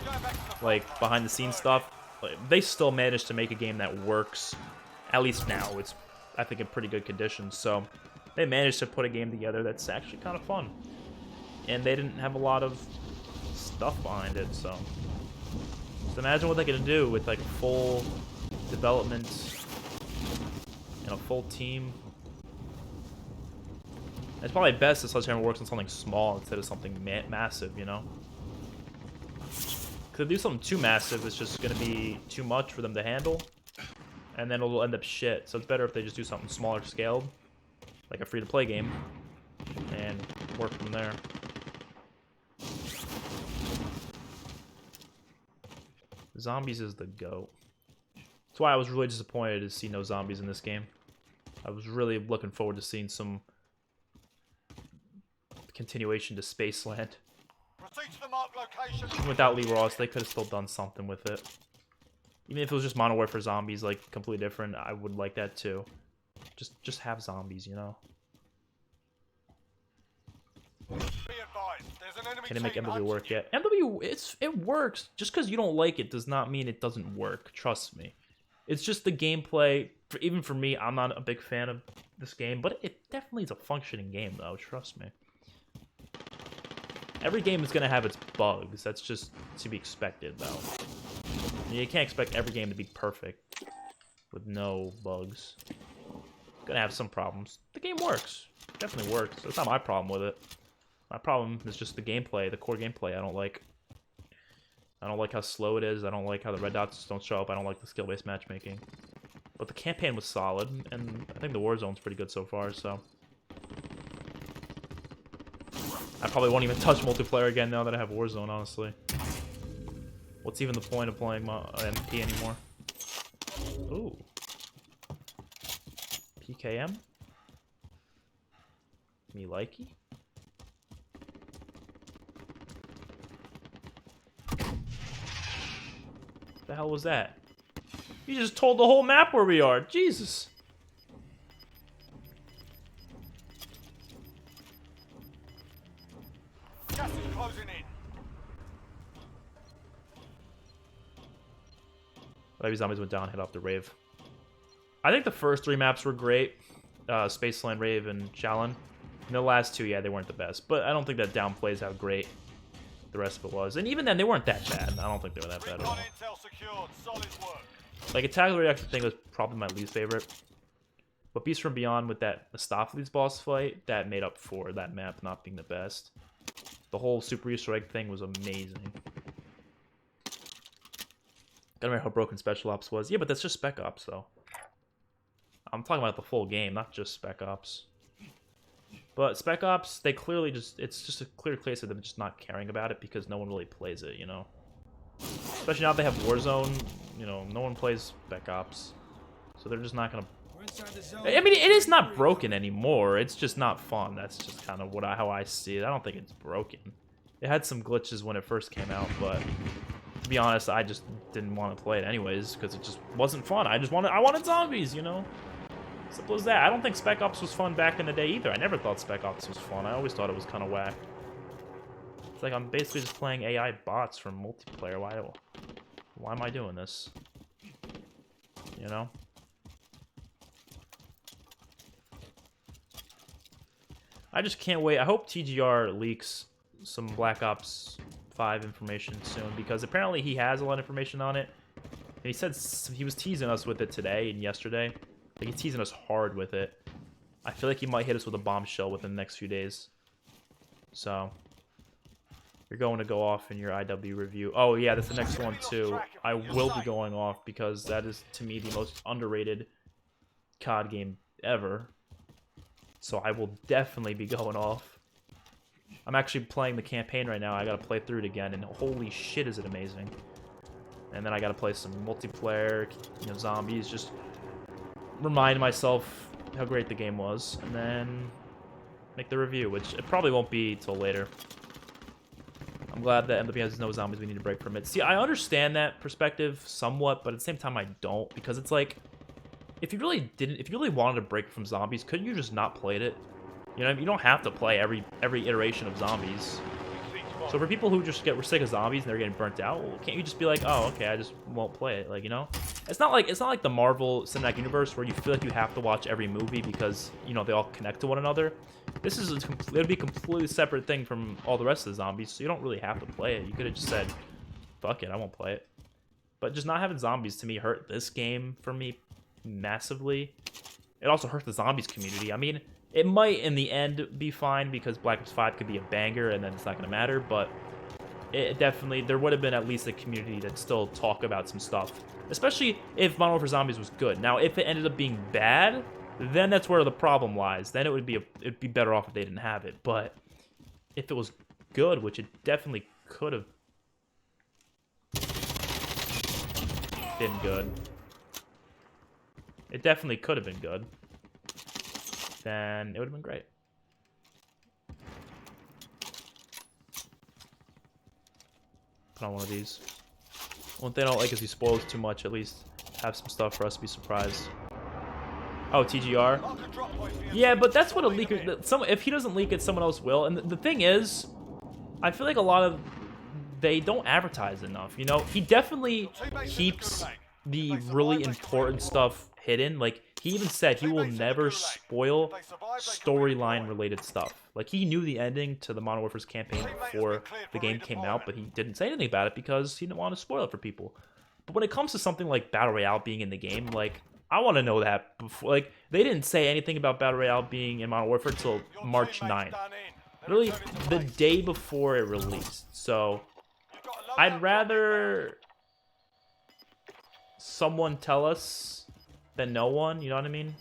Going back to the like front behind the scenes stuff, like, they still managed to make a game that works. At least now, it's I think in pretty good condition. So they managed to put a game together that's actually kind of fun, and they didn't have a lot of stuff behind it. So just imagine what they're gonna do with like full development and a full team. It's probably best if Sledgehammer works on something small instead of something massive, you know? Because if they do something too massive, it's just going to be too much for them to handle, and then it'll end up shit. So it's better if they just do something smaller scaled, like a free-to-play game, and work from there. Zombies is the GOAT. That's why I was really disappointed to see no zombies in this game. I was really looking forward to seeing some continuation to Spaceland. Proceed to the marked location. Without Lee Ross, they could have still done something with it. Even if it was just Modern Warfare zombies, like completely different, I would like that too. Just have zombies, you know. Be advised, there's an enemy Can it make team MW hunting work you. yet? MW, it works. Just because you don't like it does not mean it doesn't work. Trust me. It's just the gameplay. Even for me, I'm not a big fan of this game, but it definitely is a functioning game, though. Trust me. Every game is gonna have its bugs. That's just to be expected, though. You can't expect every game to be perfect with no bugs. It's gonna have some problems. The game works. Definitely works. That's not my problem with it. My problem is just the gameplay, the core gameplay. I don't like how slow it is. I don't like how the red dots don't show up. I don't like the skill-based matchmaking. But the campaign was solid, and I think the Warzone's pretty good so far, so... I probably won't even touch multiplayer again now that I have Warzone, honestly. What's even the point of playing my MP anymore? Ooh. PKM? Me likey? The hell was that? You just told the whole map where we are. Jesus. Gas is closing in. Maybe zombies went down, hit off the rave. I think the first 3 maps were great. Spaceland, Rave, and Shaolin. And the last 2, yeah, they weren't the best. But I don't think that downplays how great the rest of it was. And even then, they weren't that bad. I don't think they were that bad at all. Recon intel secured. Solid work. Like, Attack of the Reactor thing was probably my least favorite. But Beast from Beyond with that Astopheles boss fight, that made up for that map not being the best. The whole Super Easter Egg thing was amazing. Gotta remember how broken Special Ops was. Yeah, but that's just Spec Ops, though. I'm talking about the full game, not just Spec Ops. But Spec Ops, they clearly it's just a clear case of them just not caring about it because no one really plays it, you know? Especially now they have Warzone, you know, no one plays Spec Ops. So they're just not gonna... We're inside the zone. I mean, it is not broken anymore, it's just not fun. That's just kind of how I see it. I don't think it's broken. It had some glitches when it first came out, but... to be honest, I just didn't want to play it anyways because it just wasn't fun. I wanted zombies, you know? Simple as that. I don't think Spec Ops was fun back in the day either. I never thought Spec Ops was fun. I always thought it was kind of whack. It's like I'm basically just playing AI bots from multiplayer. Why am I doing this? You know? I just can't wait. I hope TGR leaks some Black Ops 5 information soon because apparently he has a lot of information on it. And he said he was teasing us with it today and yesterday. Like he's teasing us hard with it. I feel like he might hit us with a bombshell within the next few days. So You're going to go off in your IW review. Oh, yeah, that's the next one, too. I will be going off because that is, to me, the most underrated COD game ever. So I will definitely be going off. I'm actually playing the campaign right now. I gotta play through it again, and holy shit is it amazing. And then I gotta play some multiplayer, you know, zombies, just remind myself how great the game was, and then make the review, which it probably won't be till later. I'm glad that MW has no zombies. We need to break from it. See, I understand that perspective somewhat, but at the same time, I don't, because it's like, if you really wanted to break from zombies, couldn't you just not played it? You know, you don't have to play every iteration of zombies. So for people who just get sick of zombies and they're getting burnt out, well, can't you just be like, oh, okay, I just won't play it? Like, you know, it's not like the Marvel Cinematic Universe where you feel like you have to watch every movie because, you know, they all connect to one another. This is it'd be a completely separate thing from all the rest of the zombies, so you don't really have to play it. You could have just said, fuck it, I won't play it. But just not having zombies to me hurt this game for me massively. It also hurt the zombies community. I mean, it might in the end be fine because Black Ops 5 could be a banger and then it's not going to matter, but it definitely, there would have been at least a community that still talk about some stuff, especially if Modern Warfare Zombies was good. Now, if it ended up being bad, then that's where the problem lies. Then it'd be better off if they didn't have it. But if it was good, which it definitely could have been good, it definitely could have been good, then it would have been great. Put on one of these. One thing I don't like is he spoils too much. At least have some stuff for us to be surprised. Oh, TGR? Yeah, but that's what a leaker... if he doesn't leak it, someone else will. And the thing is, I feel like a lot of... They don't advertise enough, you know? He definitely keeps the really important stuff hidden. Like, he even said he will never spoil storyline-related stuff. Like, he knew the ending to the Modern Warfare's campaign before the game came out, but he didn't say anything about it because he didn't want to spoil it for people. But when it comes to something like Battle Royale being in the game, like... I want to know that before. Like, they didn't say anything about Battle Royale being in Modern Warfare until March 9th. Really, the day before it released. So, I'd rather someone tell us than no one. You know what I mean?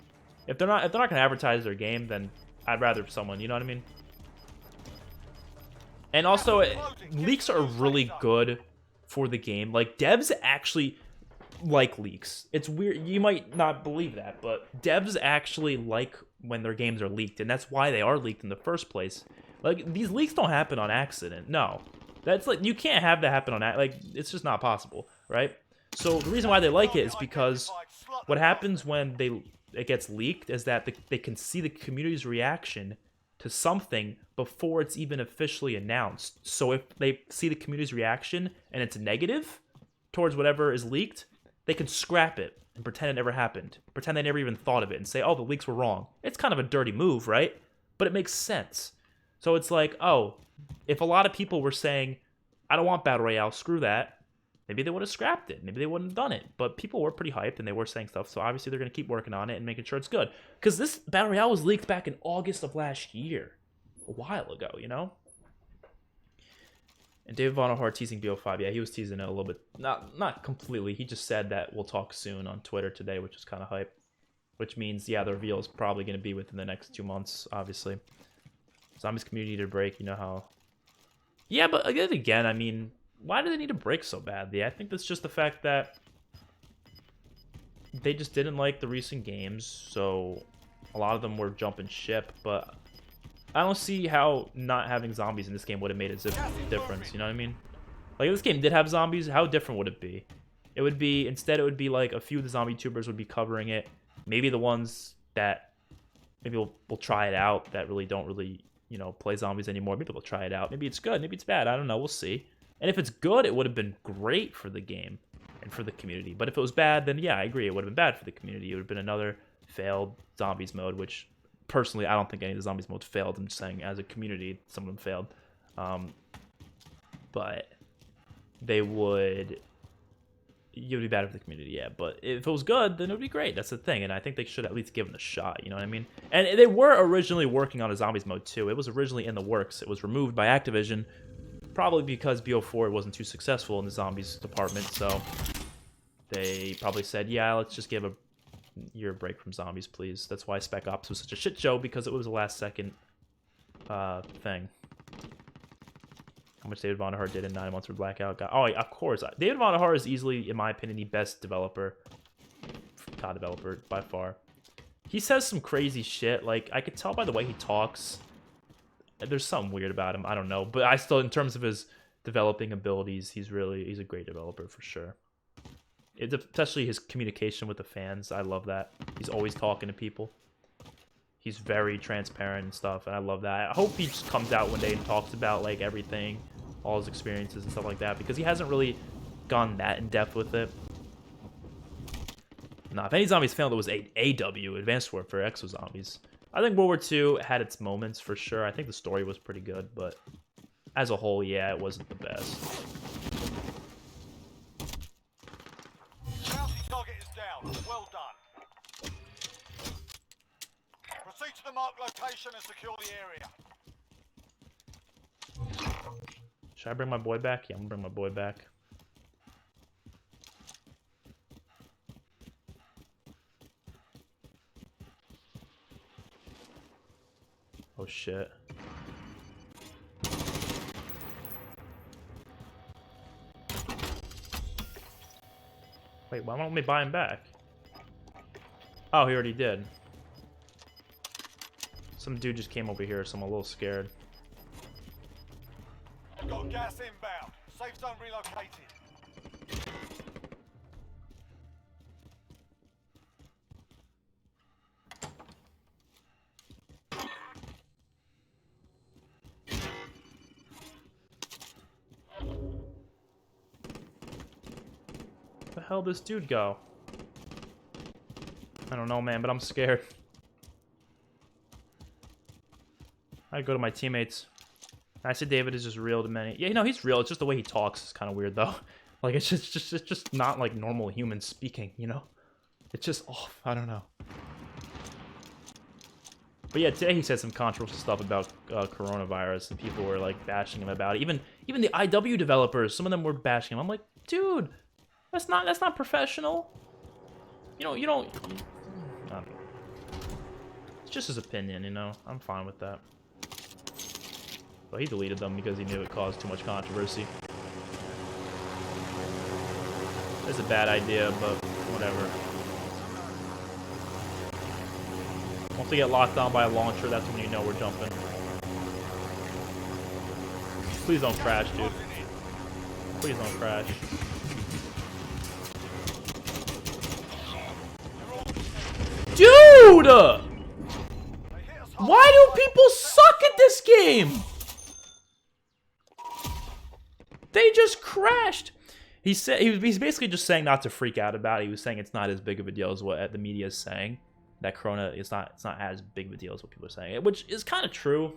If they're not gonna advertise their game, then I'd rather someone. You know what I mean? And also, leaks are really good for the game. Like, devs actually like leaks. It's weird, you might not believe that, but devs actually like when their games are leaked, and that's why they are leaked in the first place. Like, these leaks don't happen on accident. No, that's like, you can't have that happen on like, it's just not possible, right? So the reason why they like it is because what happens when it gets leaked is that they can see the community's reaction to something before it's even officially announced. So if they see the community's reaction and it's negative towards whatever is leaked, they can scrap it and pretend it never happened. Pretend they never even thought of it and say, oh, the leaks were wrong. It's kind of a dirty move, right? But it makes sense. So it's like, oh, if a lot of people were saying, I don't want Battle Royale, screw that, maybe they would have scrapped it. Maybe they wouldn't have done it. But people were pretty hyped and they were saying stuff, so obviously they're going to keep working on it and making sure it's good. Because this Battle Royale was leaked back in August of last year. A while ago, you know? And David Vonahar teasing BO5. Yeah, he was teasing it a little bit. Not completely. He just said that we'll talk soon on Twitter today, which is kind of hype. Which means, yeah, the reveal is probably going to be within the next 2 months, obviously. Zombies community to break, you know how... Yeah, but again, I mean, why do they need to break so badly? I think that's just the fact that they just didn't like the recent games, so a lot of them were jumping ship, but... I don't see how not having zombies in this game would have made a difference, you know what I mean? Like, if this game did have zombies, how different would it be? It would be, instead it would be like a few of the zombie tubers would be covering it. Maybe the ones that, maybe we'll try it out that really don't really, you know, play zombies anymore. Maybe they'll try it out. Maybe it's good, maybe it's bad, I don't know, we'll see. And if it's good, it would have been great for the game and for the community. But if it was bad, then yeah, I agree, it would have been bad for the community. It would have been another failed zombies mode, which... Personally, I don't think any of the zombies modes failed. I'm just saying, as a community, some of them failed. But they would... It would be bad for the community, yeah. But if it was good, then it would be great. That's the thing. And I think they should at least give it a shot, you know what I mean? And they were originally working on a zombies mode, too. It was originally in the works. It was removed by Activision probably because BO4 wasn't too successful in the zombies department, so they probably said, yeah, let's just give a year break from zombies, please. That's why Spec Ops was such a shit show, because it was a last-second thing. How much David Vonderhaar did in 9 months for Blackout. Oh, yeah, of course. David Vonderhaar is easily, in my opinion, the best developer. COD developer, by far. He says some crazy shit. Like, I could tell by the way he talks. There's something weird about him. I don't know. But I still, in terms of his developing abilities, he's a great developer for sure. Especially his communication with the fans. I love that. He's always talking to people. He's very transparent and stuff, and I love that. I hope he just comes out one day and talks about, like, everything, all his experiences and stuff like that, because he hasn't really gone that in-depth with it. Nah, if any zombies failed, it was AW, Advanced Warfare Exo Zombies. I think World War II had its moments, for sure. I think the story was pretty good, but as a whole, yeah, it wasn't the best. Bounty target is down. Well done. Proceed to the marked location and secure the area. Should I bring my boy back? Yeah, I'm gonna bring my boy back. Oh shit. Wait, why don't we buy him back? Oh, he already did. Some dude just came over here, so I'm a little scared. Got gas inbound. Safe zone relocated. Where the hell did this dude go? I don't know, man, but I'm scared. I go to my teammates. I said David is just real to many. Yeah, you know, he's real. It's just the way he talks is kind of weird, though. Like, it's just not like normal human speaking, you know? It's just off. I don't know. But yeah, today he said some controversial stuff about coronavirus, and people were like bashing him about it. Even the IW developers, some of them were bashing him. I'm like, dude, that's not professional. You don't. I don't know. It's just his opinion, you know. I'm fine with that. But he deleted them because he knew it caused too much controversy. It's a bad idea, but whatever. Once we get locked down by a launcher, that's when you know we're jumping. Please don't crash, dude. Please don't crash. Dude! Why do people suck at this game? They just crashed. He said he's basically just saying not to freak out about it. He was saying it's not as big of a deal as what the media is saying. That Corona is not as big of a deal as what people are saying, which is kind of true.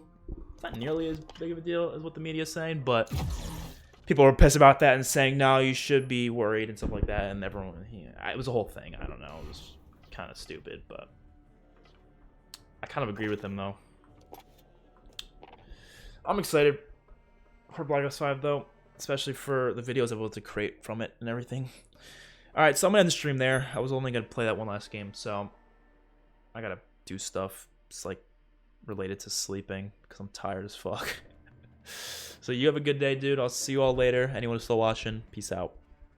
It's not nearly as big of a deal as what the media is saying, but people were pissed about that and saying no, you should be worried and stuff like that. And everyone, it was a whole thing. I don't know. It was kind of stupid, but I kind of agree with him though. I'm excited for Black Ops 5 though, especially for the videos I'm able to create from it and everything. Alright, so I'm gonna end the stream there. I was only gonna play that one last game, so I gotta do stuff. It's like related to sleeping because I'm tired as fuck. So you have a good day, dude. I'll see you all later. Anyone who's still watching, peace out.